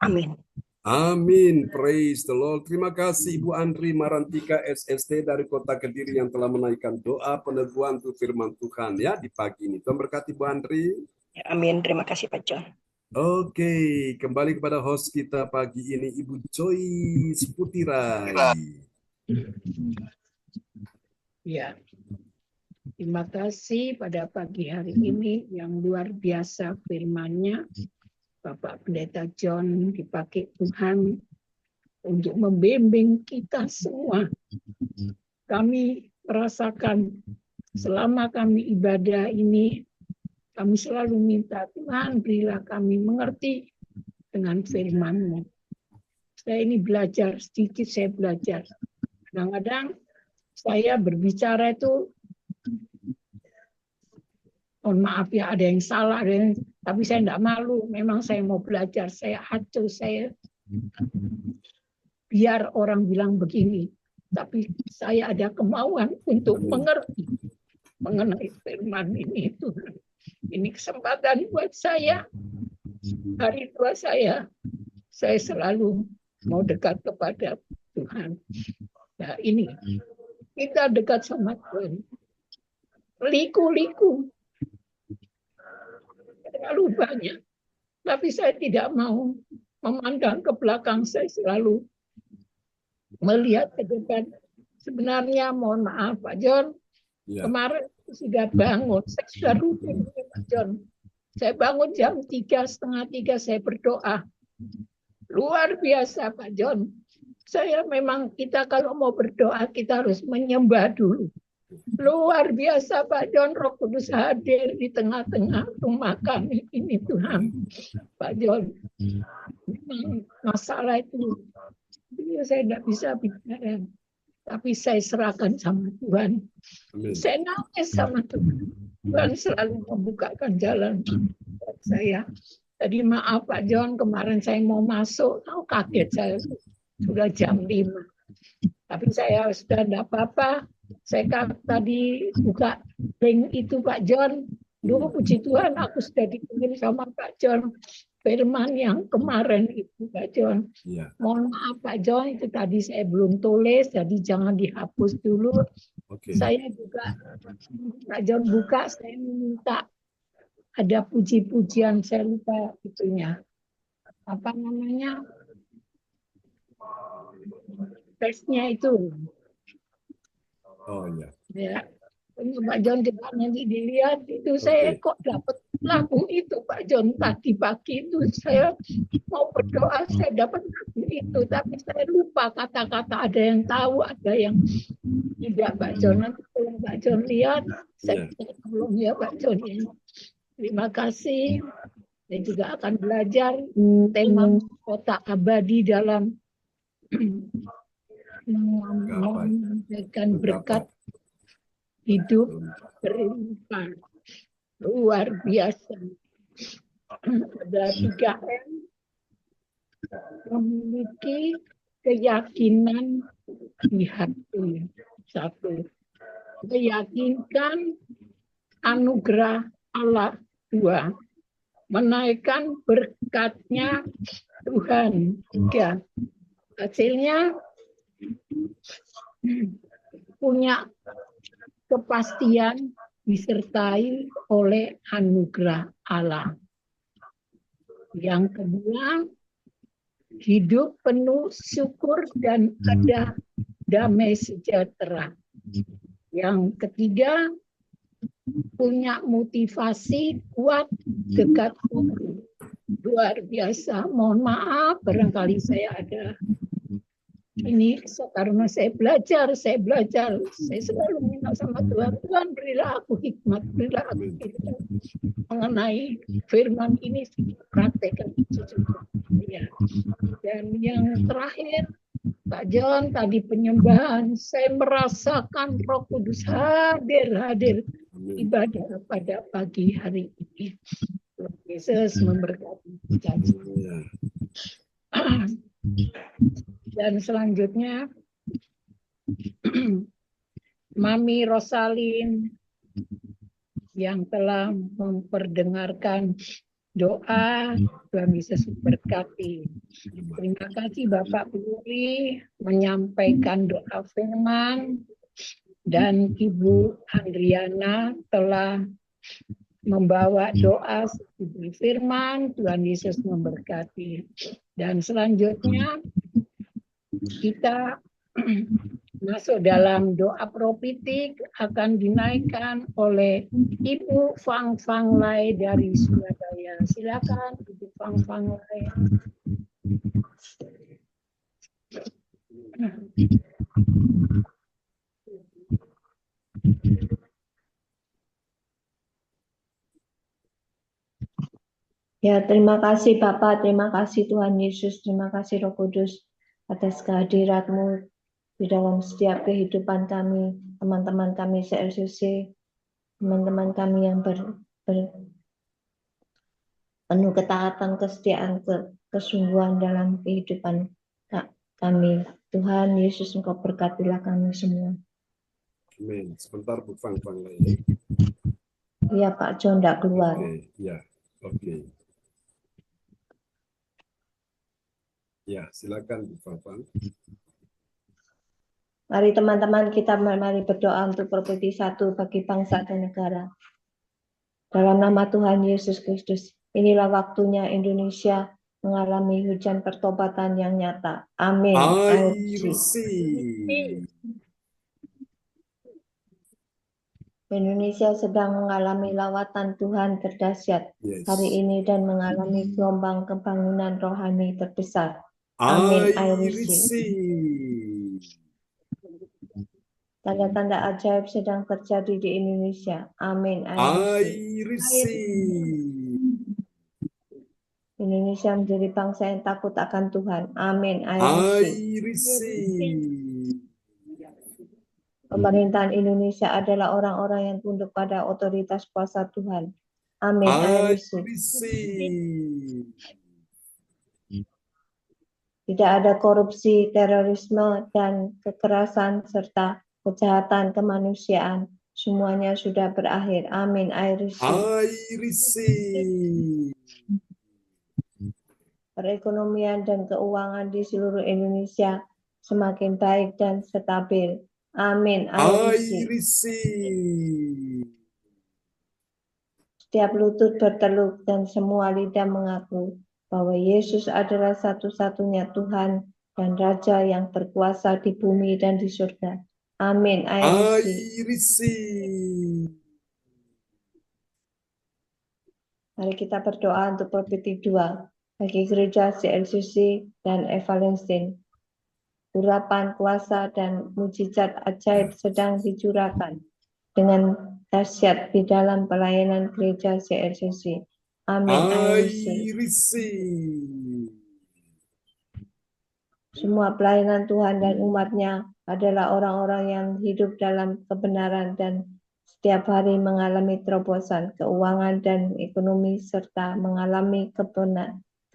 Amin. Amin. Praise the Lord. Terima kasih Ibu Andri Marantika SST dari Kota Kediri yang telah menaikkan doa peneguhan untuk firman Tuhan ya di pagi ini. Tuhan berkati Bu Andri. Amin. Terima kasih Pak John. Oke, kembali kepada host kita pagi ini Ibu Joyce Putirai. Ya. Terima kasih pada pagi hari ini yang luar biasa firman-Nya. Bapak Pendeta John dipakai Tuhan untuk membimbing kita semua. Kami merasakan selama kami ibadah ini, kami selalu minta Tuhan berilah kami mengerti dengan firman-Mu. Saya ini belajar, sedikit saya belajar. Kadang-kadang saya berbicara itu mohon maaf ya, ada yang salah, tapi saya tidak malu. Memang saya mau belajar, saya acuh, saya biar orang bilang begini. Tapi saya ada kemauan untuk mengerti mengenai firman ini. Tuhan. Ini kesempatan buat saya. Hari tua saya selalu mau dekat kepada Tuhan. Nah ini, kita dekat sama Tuhan. Liku-liku. Terlalu banyak, tapi saya tidak mau memandang ke belakang. Saya selalu melihat ke depan. Sebenarnya mohon maaf Pak John, kemarin sudah bangun, saya sudah rutin Pak John. Saya bangun jam 2:30 saya berdoa. Luar biasa Pak John. Saya memang kita kalau mau berdoa kita harus menyembah dulu. Luar biasa Pak John, Roh Kudus hadir di tengah-tengah rumah kami ini Tuhan. Pak John, masalah itu saya tidak bisa bicara, tapi saya serahkan sama Tuhan. Saya nangis sama Tuhan. Tuhan selalu membukakan jalan buat saya. Tadi maaf Pak John, kemarin saya mau masuk, kaget saya sudah jam 5. Tapi saya sudah tidak apa-apa. Saya tadi buka link itu Pak John. Duh, puji Tuhan aku sudah dikirim sama Pak John. Firman yang kemarin itu Pak John. Mohon maaf Pak John, itu tadi saya belum tulis, jadi jangan dihapus dulu. Saya juga, Pak John buka, saya minta ada puji-pujian, saya lupa itunya. Apa namanya? Teksnya itu. Oh ya. Ya, Pak John coba nanti dilihat itu saya kok dapat lagu itu Pak John tadi pagi itu saya mau berdoa saya dapat lagu itu tapi saya lupa kata-kata, ada yang tahu ada yang tidak Pak John. Nanti kalau Pak John lihat saya tolong ya Pak John ya. Terima kasih. Saya juga akan belajar tema kota abadi dalam menyampaikan berkat hidup berlimpah. Luar biasa. Ada 3M, memiliki keyakinan di hati. 1, meyakinkan anugerah Allah. 2, menaikkan berkatnya Tuhan. 3, hasilnya punya kepastian disertai oleh anugerah Allah. Yang kedua, hidup penuh syukur dan ada damai sejahtera. Yang ketiga, punya motivasi kuat dekat Tuhan. Luar biasa. Mohon maaf, barangkali saya ada ini karena saya belajar. Saya selalu minta sama Tuhan, Tuhan berilah aku hikmat, berilah aku hikmat mengenai firman ini, praktekkan itu juga. Ya. Dan yang terakhir, Pak John tadi penyembahan, saya merasakan Roh Kudus hadir ibadah pada pagi hari ini. Yesus memberkati kita. Dan selanjutnya Mami Rosalin yang telah memperdengarkan doa, Tuhan Yesus berkati. Terima kasih Bapak Puri menyampaikan doa firman dan Ibu Andriana telah membawa doa seperti firman. Tuhan Yesus memberkati. Dan selanjutnya kita masuk dalam doa propitik akan dinaikkan oleh Ibu Fang Fang Lai dari Surabaya. Silakan Ibu Fang Fang Lai. Ya, terima kasih Bapak, terima kasih Tuhan Yesus, terima kasih Roh Kudus atas kehadirat-Mu di dalam setiap kehidupan kami, teman-teman kami CLCC, teman-teman kami yang penuh ketaatan, kesetiaan, kesungguhan dalam kehidupan kami. Tuhan Yesus, Engkau berkatilah kami semua. Amin. Sebentar Bu Fang Fang lagi. Iya Pak John tidak keluar. Oke. Ya, silakan Bu Fang Fang. Mari teman-teman kita mari berdoa untuk properti 1 bagi bangsa dan negara. Dalam nama Tuhan Yesus Kristus, inilah waktunya Indonesia mengalami hujan pertobatan yang nyata. Amin. Indonesia sedang mengalami lawatan Tuhan terdahsyat hari ini dan mengalami gelombang pembangunan rohani terbesar. Amin. Tanda-tanda ajaib sedang terjadi di Indonesia. Amin. Indonesia menjadi bangsa yang takut akan Tuhan. Amin. Pemerintahan Indonesia adalah orang-orang yang tunduk pada otoritas kuasa Tuhan. Amin. Tidak ada korupsi, terorisme, dan kekerasan, serta kejahatan kemanusiaan. Semuanya sudah berakhir. Amin. Perekonomian dan keuangan di seluruh Indonesia semakin baik dan stabil. Amin. Setiap lutut berteluk dan semua lidah mengaku bahwa Yesus adalah satu-satunya Tuhan dan Raja yang berkuasa di bumi dan di surga. Amin. I I receive. receive. Mari kita berdoa untuk Prophetic 2 bagi gereja CLCC dan Evalensin. Urapan kuasa dan mujizat ajaib sedang dicurahkan dengan dahsyat di dalam pelayanan gereja CLCC. Amin. I receive. I receive. Semua pelayanan Tuhan dan umatnya adalah orang-orang yang hidup dalam kebenaran dan setiap hari mengalami terobosan keuangan dan ekonomi serta mengalami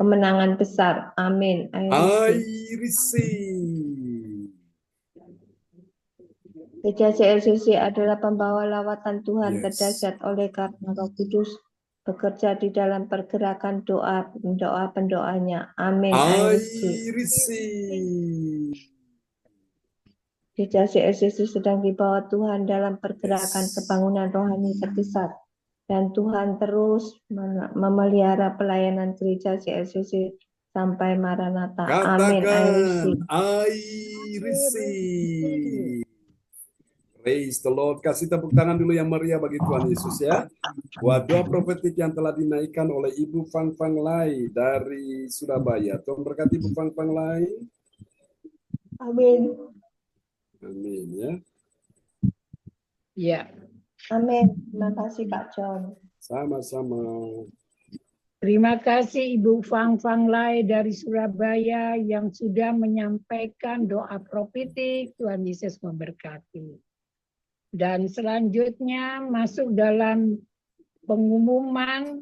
kemenangan besar. Amin. I I receive. receive. Gereja CLCC adalah pembawa lawatan Tuhan Yes. terdahsyat oleh karena Roh Kudus bekerja di dalam pergerakan doa-pendoanya. Amin. I receive. I receive. Gereja CLCC sedang dibawa Tuhan dalam pergerakan Yes. kebangunan rohani terpusat dan Tuhan terus memelihara pelayanan gereja CLCC sampai Maranatha. Amin. I Katakan, receive. I receive. Praise the Lord. Kasih tepuk tangan dulu yang meriah bagi Tuhan Yesus ya. Buat doa profetik yang telah dinaikkan oleh Ibu Fang Fang Lai dari Surabaya. Tuhan berkati Ibu Fang Fang Lai. Amin. Amin ya. Ya, Amin. Terima kasih Pak John. Sama-sama. terima kasih Ibu Fang Fang Lai dari Surabaya yang sudah menyampaikan doa profetik. Tuhan Yesus memberkati. Dan selanjutnya masuk dalam pengumuman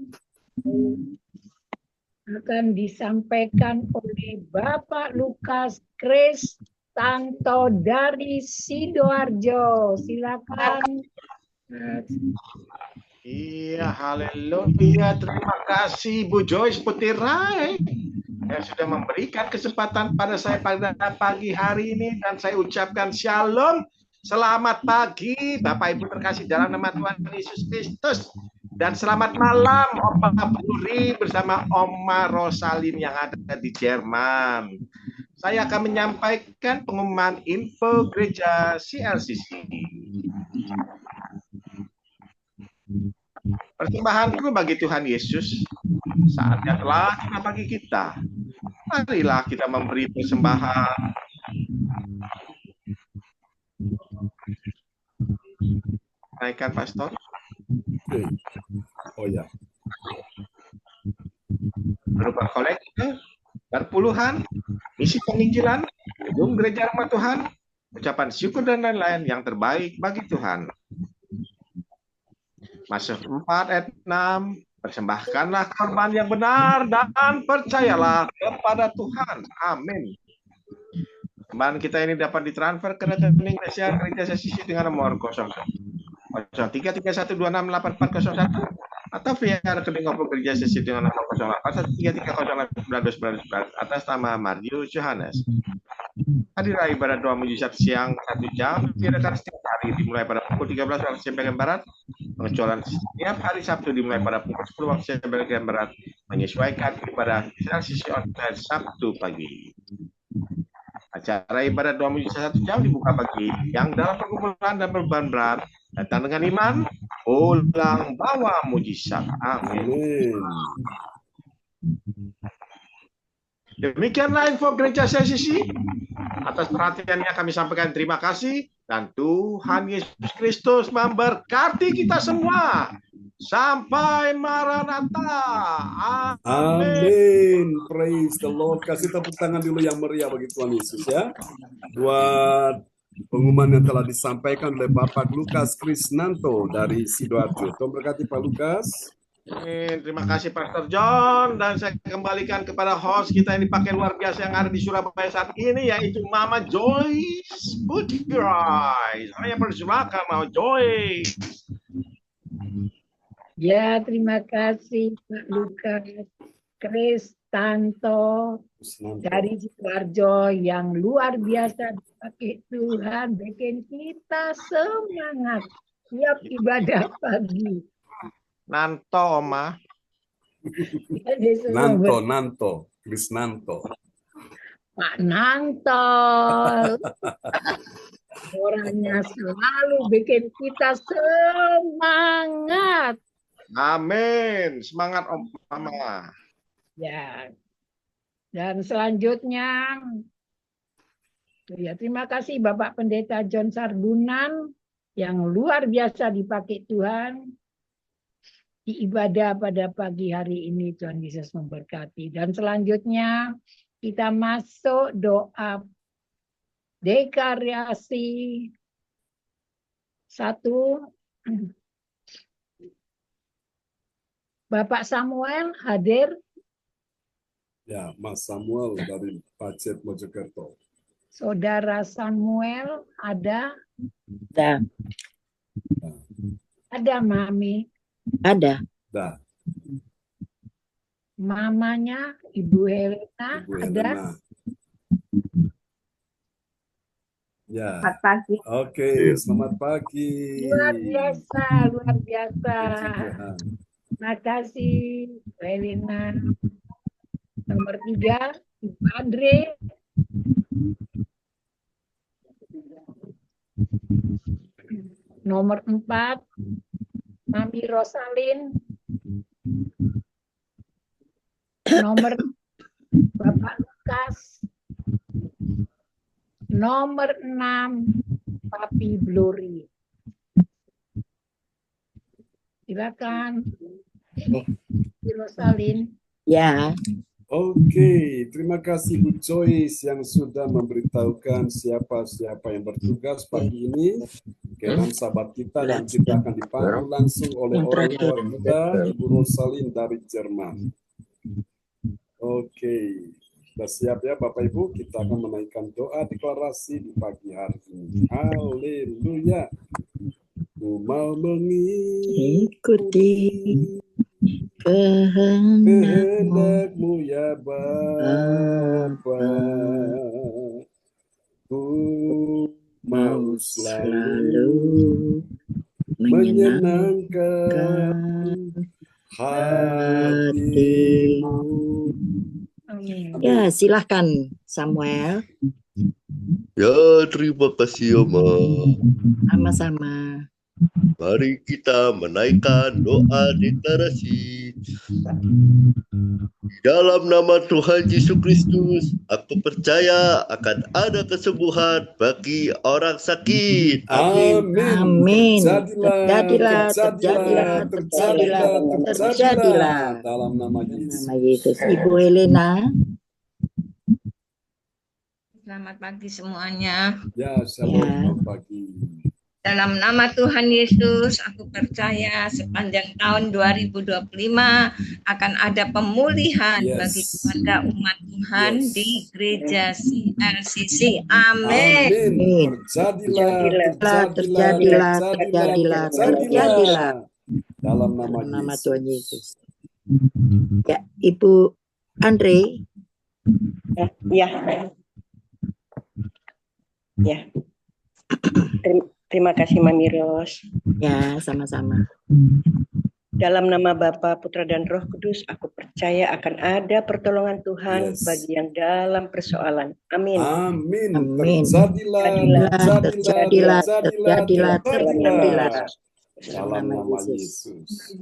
akan disampaikan oleh Bapak Lukas Kristanto dari Sidoarjo. Silakan. Iya, haleluya. Terima kasih Bu Joyce Putirai yang sudah memberikan kesempatan pada saya pada pagi hari ini, dan saya ucapkan shalom. Selamat pagi Bapak Ibu terkasih dalam nama Tuhan Yesus Kristus, dan selamat malam Opa Puri bersama Oma Rosalin yang ada di Jerman. Saya akan menyampaikan pengumuman info gereja CLCC. Persembahanku bagi Tuhan Yesus, saatnya telah tiba bagi kita. Marilah kita memberi persembahan. Naikkan Pastor. Oke. Oh ya. Berupa kolektor, perpuluhan, misi penginjilan, gedung gereja rumah Tuhan, ucapan syukur dan lain-lain yang terbaik bagi Tuhan. Mazmur 4 ayat 6, persembahkanlah korban yang benar dan percayalah kepada Tuhan. Amin. Persembahan kita ini dapat ditransfer ke rekening gereja CLCC dengan nomor 0331268401 atau via rekening gereja CLCC dengan nomor 0813309999 atas nama Marius Yohanes. Hadilah ibadah doa mujizat siang 1 jam diadakan setiap hari dimulai pada pukul 13 waktu Indonesia bagian barat, pengecualian setiap hari Sabtu dimulai pada pukul 10 waktu Indonesia bagian barat, menyesuaikan ibadah CLCC online Sabtu pagi. Acara ibadah doa mujizat 1 jam dibuka bagi yang dalam pergumulan dan beban berat. Datang dengan iman, pulang bawa mujizat. Amin. Amin. Demikianlah info gereja CLCC. Atas perhatiannya kami sampaikan terima kasih, dan Tuhan Yesus Kristus memberkati kita semua. Sampai Maranatha. Amin. Amin. Praise the Lord. Kasih tepuk tangan dulu yang meriah bagi Tuhan Yesus ya. Buat pengumuman yang telah disampaikan oleh Bapak Lukas Krisnanto dari Sidoarjo. Tuhan berkati Pak Lukas. Amin. Terima kasih Pastor John, dan saya kembalikan kepada host kita yang dipakai luar biasa yang ada di Surabaya saat ini, yaitu Mama Joyce Putirai. Saya persilakan Mama Joyce. Ya, terima kasih Pak Lukas Kristanto dari Sidoarjo yang luar biasa dipakai Tuhan, bikin kita semangat tiap ibadah pagi. Nanto, Oma. Nanto, Krisnanto. Pak Nanto. suaranya selalu bikin kita semangat. Amin. Semangat Om Mama. Ya. Dan selanjutnya, ya terima kasih Bapak Pendeta John Sardunan yang luar biasa dipakai Tuhan di ibadah pada pagi hari ini. Tuhan Yesus memberkati. Dan selanjutnya kita masuk doa deklarasi 1. Bapak Samuel hadir. Ya, Mas Samuel dari Pacet Mojokerto. Saudara Samuel ada? Ada. Ada Mami? Ada. Dah. Mamanya Ibu Helena Ibu ada? Helena. Ya. Selamat pagi. Oke, selamat pagi. Luar biasa, luar biasa. Terima kasih Bu Helena. Nomor 3, Ibu Andre. Nomor 4, Mami Rosalin. Nomor Bapak Lukas. Nomor 6, Papi Glory. Silakan. Ibu Rosalin. Ya. Oke, terima kasih Bu Joyce yang sudah memberitahukan siapa-siapa yang bertugas pagi ini ke enam sahabat kita, dan kita akan dipandu langsung oleh orang tua kita, Ibu Rosalin dari Jerman. Oke, sudah siap ya Bapak Ibu? Kita akan menaikkan doa deklarasi di pagi hari ini. Haleluya. Ku mau mengikuti kehendak-Mu ya Bapa. Ku mau selalu menyenangkan hati-Mu. Ya, silahkan Samuel. Ya, terima kasih Oma. Sama-sama. Mari kita menaikkan doa deklarasi. Di dalam nama Tuhan Yesus Kristus, aku percaya akan ada kesembuhan bagi orang sakit. Amin. Amin. Terjadilah Dalam dalam nama Yesus. nama Yesus. Ibu Helena. Selamat pagi semuanya. Ya, shalom pagi. Dalam nama Tuhan Yesus, aku percaya sepanjang tahun 2025 akan ada pemulihan bagi keluarga umat Tuhan di gereja CLCC. Amin. Terjadilah. Dalam nama Tuhan Yesus. Ya, Ibu Andre. Ya. Terima kasih Mami Ros. Ya, sama-sama. Dalam nama Bapa, Putra dan Roh Kudus, aku percaya akan ada pertolongan Tuhan bagi yang dalam persoalan. Amin. Amin. Terjadilah. Dalam nama Yesus.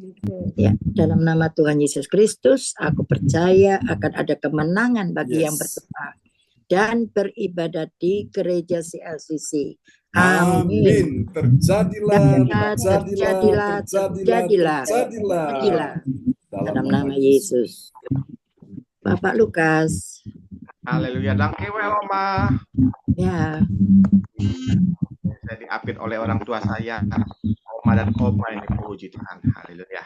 Ya, dalam nama Tuhan Yesus Kristus, aku percaya akan ada kemenangan bagi yang berdoa dan beribadah di gereja CLCC. Amin. Terjadilah. Dalam nama Yesus. Bapak Lukas. Haleluya. Dankjewel Oma. Ya. Saya diapit oleh orang tua saya, Oma dan Opa yang dipuji Tuhan. Haleluya.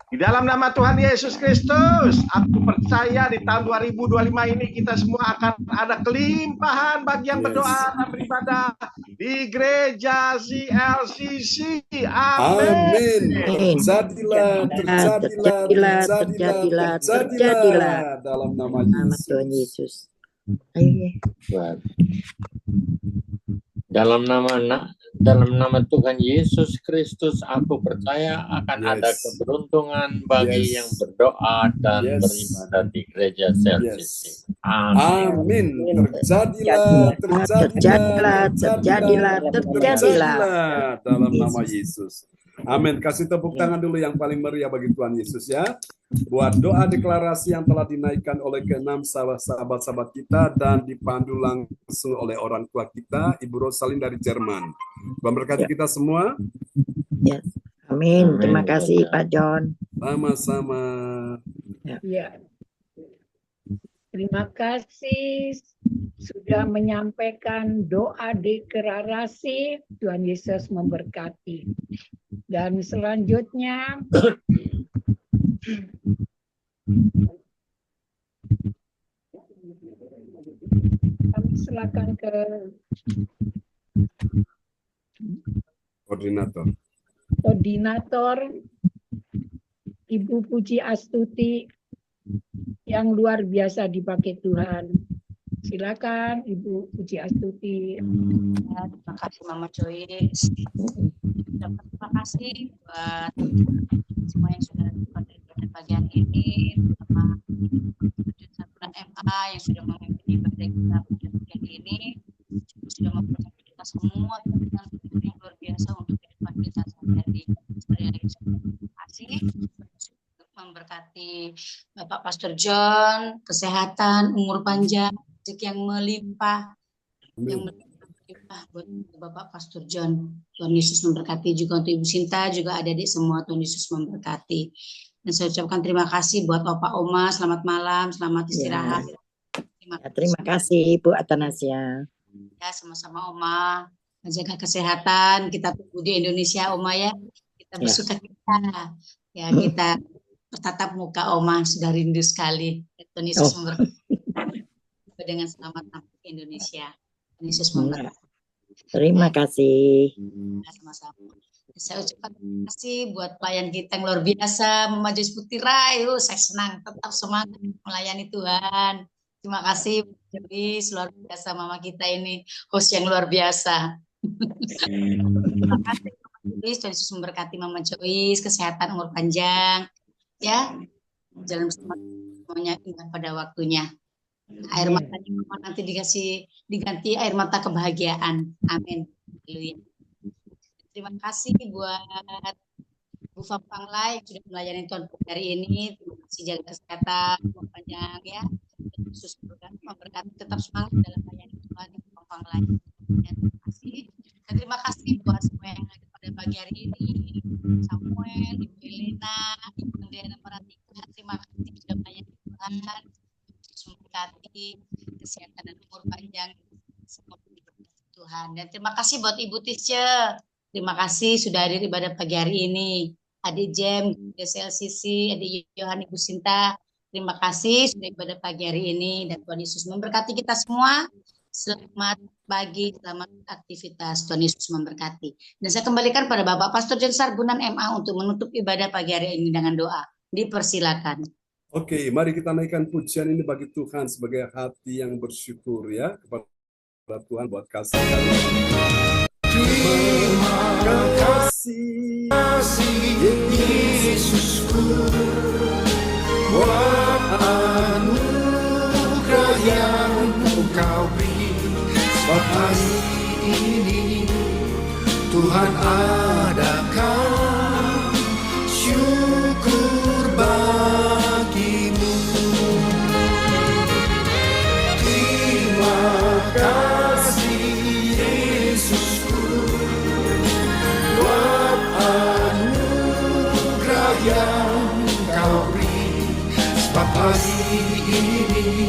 Di dalam nama Tuhan Yesus Kristus, aku percaya di tahun 2025 ini kita semua akan ada kelimpahan bagi yang berdoa dan beribadah di gereja CLCC. Amin. Terjadilah dalam nama Tuhan Yesus. Dalam nama Tuhan Yesus Kristus, aku percaya akan ada keberuntungan bagi yang berdoa dan beribadah di gereja CLCC. Amin. Amin. Terjadilah dalam nama Yesus. Amin. Kasih tepuk tangan dulu yang paling meriah bagi Tuhan Yesus ya. Buat doa deklarasi yang telah dinaikkan oleh ke-6 sahabat-sahabat kita dan dipandu langsung oleh orang tua kita, Ibu Rosalin dari Jerman. Memberkati kita semua. Ya. Amin. Terima kasih Pak John. Sama-sama. Ya. Terima kasih sudah menyampaikan doa deklarasi. Tuhan Yesus memberkati. Dan selanjutnya kami silakan ke koordinator Ibu Puji Astuti yang luar biasa dipakai Tuhan. Silakan Ibu Puji Astuti. Ya, terima kasih Mama Joyce. Terima kasih buat semua yang sudah pada bagian ini, terutama Sarbunan MA yang sudah memimpin ibadah kita pada bagian ini, sudah mempersiapkan kita semua dengan yang luar biasa untuk kehidupan kita sehari-hari. Terima kasih. Memberkati Bapak Pastor John, kesehatan, umur panjang, rezeki yang melimpah, yang melimpah buat Bapak Pastor John. Tuhan Yesus memberkati juga untuk Ibu Sinta, juga adik-adik semua. Tuhan Yesus memberkati. Dan saya ucapkan terima kasih buat Bapak Oma. Selamat malam, selamat istirahat. Terima kasih Ibu Atanasia. Ya, sama-sama Oma. Jaga kesehatan. Kita tunggu di Indonesia Oma ya. Kita bersuka cita. Ya, kita bertatap muka Oma, sudah rindu sekali. Tuhan Yesus memberkati dengan selamat sampai ke Indonesia. Tuhan Yesus memberkati. Terima kasih. Sama-sama. Saya ucapkan terima kasih buat pelayan kita yang luar biasa, Mama Joyce Putira. Saya senang, tetap semangat melayani Tuhan. Terima kasih Joyce, luar biasa Mama kita ini, host yang luar biasa. Terima kasih Mama Joyce, Tuhan Yesus memberkati Mama Joyce, kesehatan, umur panjang. Ya, jalan bersama semuanya ingat pada waktunya. Air mata nanti diganti air mata kebahagiaan. Amin. Haleluya. Terima kasih buat Bu Fapanglai yang sudah melayani Tuhan hari ini. Terima kasih, jaga kesehatan, umur panjang ya. Yesus memberkati, tetap semangat dalam melayani Tuhan Bu Fapanglai. Terima kasih. Dan terima kasih buat semua yang ada pada pagi hari ini. Samuel, Ibu Elena, Ibu Andriana Paratika, terima kasih sudah melayani Tuhan. Memberkati kesehatan dan umur panjang semoga diberkati Tuhan. Dan terima kasih buat Ibu Tisha. Terima kasih sudah hadir ibadah pagi hari ini. Adik Jem, DSLCC, Adik Yohan, Ibu Sinta. Terima kasih sudah ibadah pagi hari ini. Dan Tuhan Yesus memberkati kita semua. Selamat pagi, selamat aktivitas. Tuhan Yesus memberkati. Dan saya kembalikan pada Bapak Pastor John Sarbunan MA untuk menutup ibadah pagi hari ini dengan doa. Dipersilakan. Oke, mari kita naikkan pujian ini bagi Tuhan sebagai hati yang bersyukur ya kepada Tuhan buat kasih dan terima kasih Yesusku buat anugerah yang Engkau beri. Sebab hari ini Tuhan adakan syukur bagimu. Terima kasih Yesusku buat anugerah yang Kau beri. Sebab hari ini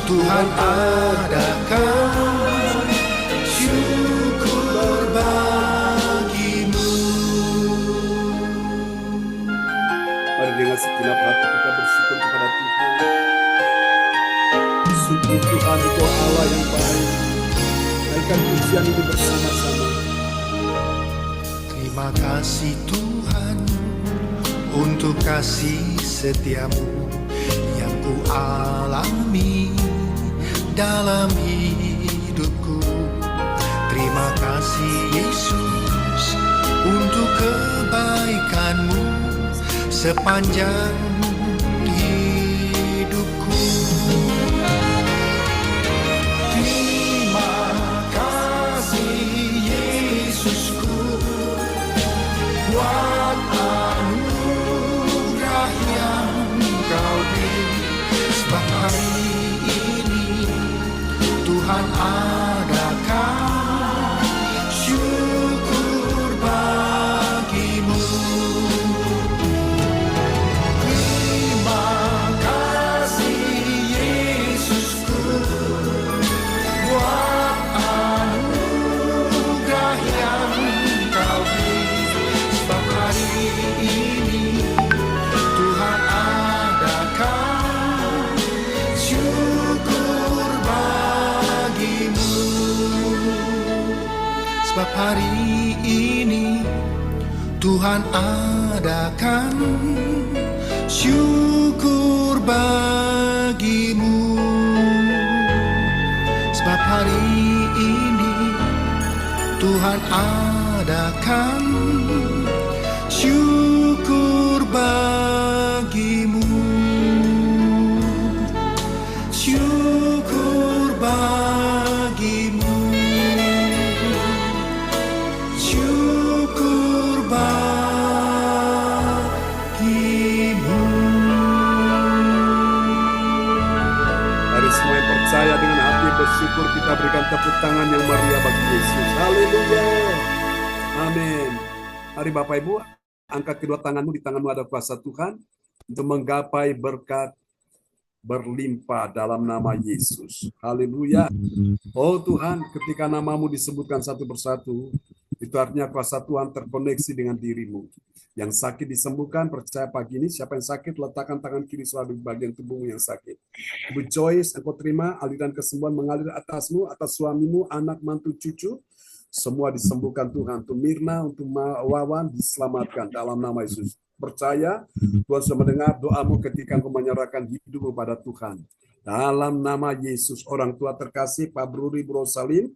Tuhan adakan syukur bagimu. Mari dengan segenap hati kita bersyukur kepada Tuhan. Sungguh Tuhan itu Allah yang baik. Naikkan pujian ini bersama-sama. Terima kasih Tuhan untuk kasih setiamu yang ku alami dalam hidupku. Terima kasih Yesus untuk kebaikanmu sepanjang hidupku. Yesusku, buat anugerah yang Kau beri. Sebab hari ini Tuhan adakan syukur bagimu. Terima kasih Yesusku, buat anugerah yang Kau beri. Sebab hari ini Tuhan adakan syukur bagimu. Sebab hari ini Tuhan adakan syukur bagimu. Sebab hari ini Tuhan adakan syukur bagimu. Syukur bagimu. Syukur bagimu. Mari semua yang percaya dengan hati bersyukur, kita berikan tepuk tangan yang meriah bagi Yesus. Haleluya. Amin. Mari Bapak Ibu, angkat kedua tanganmu, di tanganmu ada kuasa Tuhan untuk menggapai berkat berlimpah dalam nama Yesus. Haleluya. Oh Tuhan, ketika namamu disebutkan satu persatu, itu artinya kuasa Tuhan terkoneksi dengan dirimu. Yang sakit disembuhkan, percaya pagi ini. Siapa yang sakit, letakkan tangan kiri selalu di bagian tubuhmu yang sakit. Ibu Joyce, engkau terima aliran kesembuhan mengalir atasmu, atas suamimu, anak, mantu, cucu. Semua disembuhkan Tuhan. Untuk Mirna, untuk Wawan, diselamatkan dalam nama Yesus. Percaya, Tuhan sudah mendengar doamu ketika engkau menyerahkan hidupmu pada Tuhan. Dalam nama Yesus, orang tua terkasih, Pak Bruri, Bro Salim,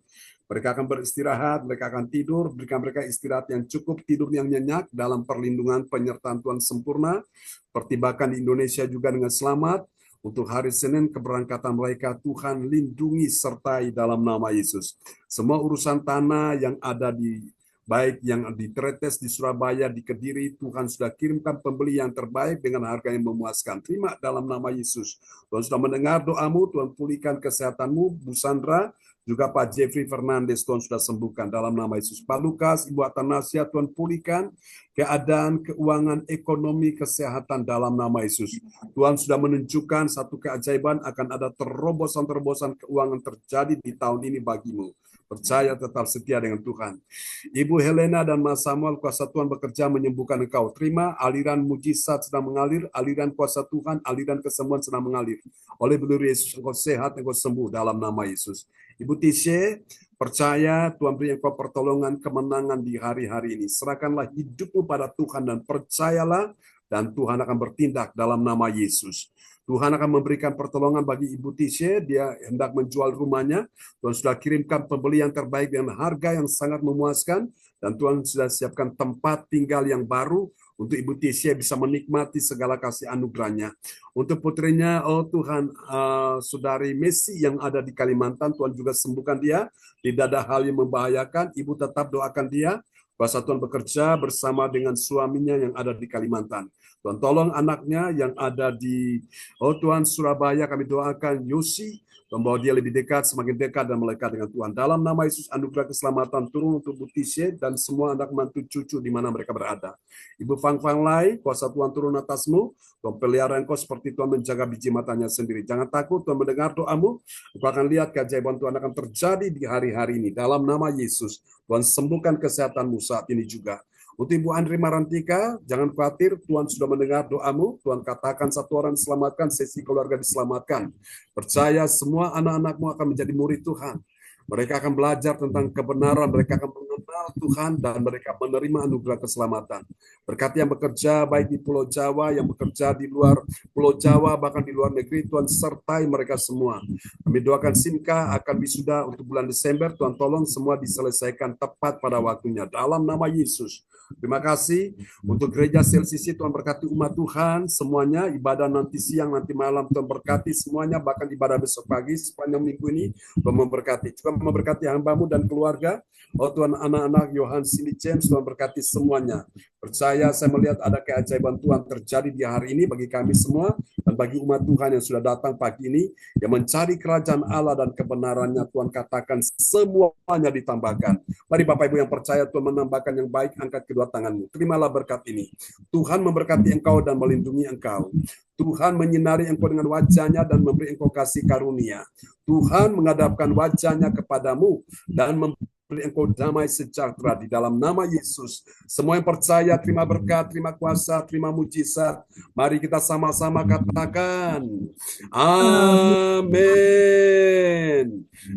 mereka akan beristirahat, mereka akan tidur, berikan mereka istirahat yang cukup, tidur yang nyenyak, dalam perlindungan penyertaan Tuhan sempurna. Pertibakan di Indonesia juga dengan selamat. Untuk hari Senin keberangkatan mereka, Tuhan lindungi sertai dalam nama Yesus. Semua urusan tanah yang ada di baik yang di Tretes, di Surabaya, di Kediri, Tuhan sudah kirimkan pembeli yang terbaik dengan harga yang memuaskan. Terima dalam nama Yesus. Tuhan sudah mendengar doamu, Tuhan pulihkan kesehatanmu, Bu Sandra, juga Pak Jeffrey Fernandes, Tuhan sudah sembuhkan dalam nama Yesus. Pak Lukas, Ibu Atanasia, Tuhan pulihkan keadaan, keuangan, ekonomi, kesehatan dalam nama Yesus. Tuhan sudah menunjukkan satu keajaiban, akan ada terobosan-terobosan keuangan terjadi di tahun ini bagimu. Percaya, tetap setia dengan Tuhan. Ibu Helena dan Mas Samuel, kuasa Tuhan bekerja menyembuhkan engkau. Terima, aliran mujizat sedang mengalir, aliran kuasa Tuhan, aliran kesembuhan sedang mengalir. Oleh beliau Yesus, engkau sehat, engkau sembuh dalam nama Yesus. Ibu Tishe, percaya Tuhan beri engkau pertolongan, kemenangan di hari-hari ini. Serahkanlah hidupmu pada Tuhan dan percayalah, dan Tuhan akan bertindak dalam nama Yesus. Tuhan akan memberikan pertolongan bagi Ibu Tishe, dia hendak menjual rumahnya. Tuhan sudah kirimkan pembeli yang terbaik dengan harga yang sangat memuaskan, dan Tuhan sudah siapkan tempat tinggal yang baru untuk Ibu Tishe bisa menikmati segala kasih anugerahnya. Untuk putrinya, oh Tuhan, Saudari Messi yang ada di Kalimantan, Tuhan juga sembuhkan dia. Tidak ada hal yang membahayakan, Ibu tetap doakan dia. Kuasa Tuhan bekerja bersama dengan suaminya yang ada di Kalimantan. Tuhan tolong anaknya yang ada di Tuhan Surabaya, kami doakan Yosi, membawa dia lebih dekat, semakin dekat dan melekat dengan Tuhan. Dalam nama Yesus, anugerah keselamatan turun untuk Butisye dan semua anak mantu cucu di mana mereka berada. Ibu Fang Fang Lai, kuasa Tuhan turun atasmu, Tuhan pelihara engkau seperti Tuhan menjaga biji matanya sendiri. Jangan takut, Tuhan mendengar doamu, engkau akan lihat keajaiban Tuhan akan terjadi di hari-hari ini. Dalam nama Yesus, Tuhan sembuhkan kesehatanmu saat ini juga. Untuk Ibu Andri Marantika, jangan khawatir, Tuhan sudah mendengar doamu. Tuhan katakan satu orang diselamatkan, sesi keluarga diselamatkan. Percaya semua anak-anakmu akan menjadi murid Tuhan. Mereka akan belajar tentang kebenaran, mereka akan mengenal Tuhan, dan mereka menerima anugerah keselamatan. Berkat yang bekerja baik di Pulau Jawa, yang bekerja di luar Pulau Jawa, bahkan di luar negeri, Tuhan sertai mereka semua. Kami doakan Simka akan wisuda untuk bulan Desember, Tuhan tolong semua diselesaikan tepat pada waktunya. Dalam nama Yesus, Terima kasih untuk gereja CLCC, Tuhan berkati umat Tuhan semuanya, ibadah nanti siang, nanti malam, Tuhan berkati semuanya, bahkan ibadah besok pagi sepanjang minggu ini, Tuhan memberkati. Tuhan memberkati hamba-Mu dan keluarga. Oh Tuhan, anak-anak Yohan Cindy James, Tuhan berkati semuanya. Percaya saya melihat ada keajaiban Tuhan terjadi di hari ini bagi kami semua dan bagi umat Tuhan yang sudah datang pagi ini, yang mencari kerajaan Allah dan kebenarannya. Tuhan katakan semuanya ditambahkan. Mari Bapak Ibu yang percaya, Tuhan menambahkan yang baik, angkat kedua tanganmu. Terimalah berkat ini. Tuhan memberkati engkau dan melindungi engkau. Tuhan menyinari engkau dengan wajahnya dan memberi engkau kasih karunia. Tuhan menghadapkan wajahnya kepadamu dan memberi engkau damai sejahtera di dalam nama Yesus. Semua yang percaya, terima berkat, terima kuasa, terima mujizat. Mari kita sama-sama katakan, amin.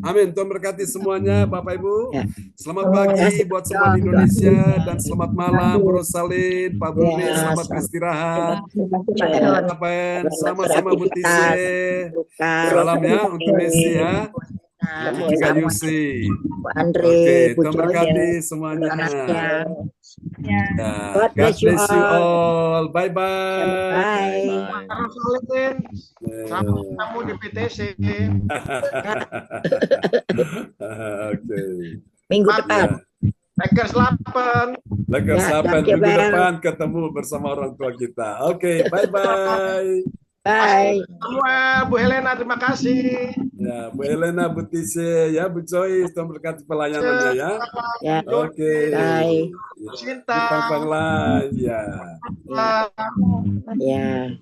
Amin. Tuhan berkati semuanya, Bapak Ibu. Selamat pagi buat semua di Indonesia dan selamat malam, Bro Salin, Pak Budi, selamat beristirahat. Sama-sama Bu Tise. Salam ya untuk Messi ya. Juga Yusi. Oke, Tuhan berkati semuanya. God bless you all. Bye-bye. Selamat ketemu di PTC. Oke. Minggu depan. Lakers 8. Lakers 8 minggu depan ketemu bersama orang tua kita. Oke, bye-bye. Bye. Semua, Bu Helena, terima kasih. Ya, Bu Helena, Bu Tise, ya, Bu Joyce, Tuhan berkati pelayanannya ya. Ya. Oke. Cinta. Pang-pang lah, ya. Ya.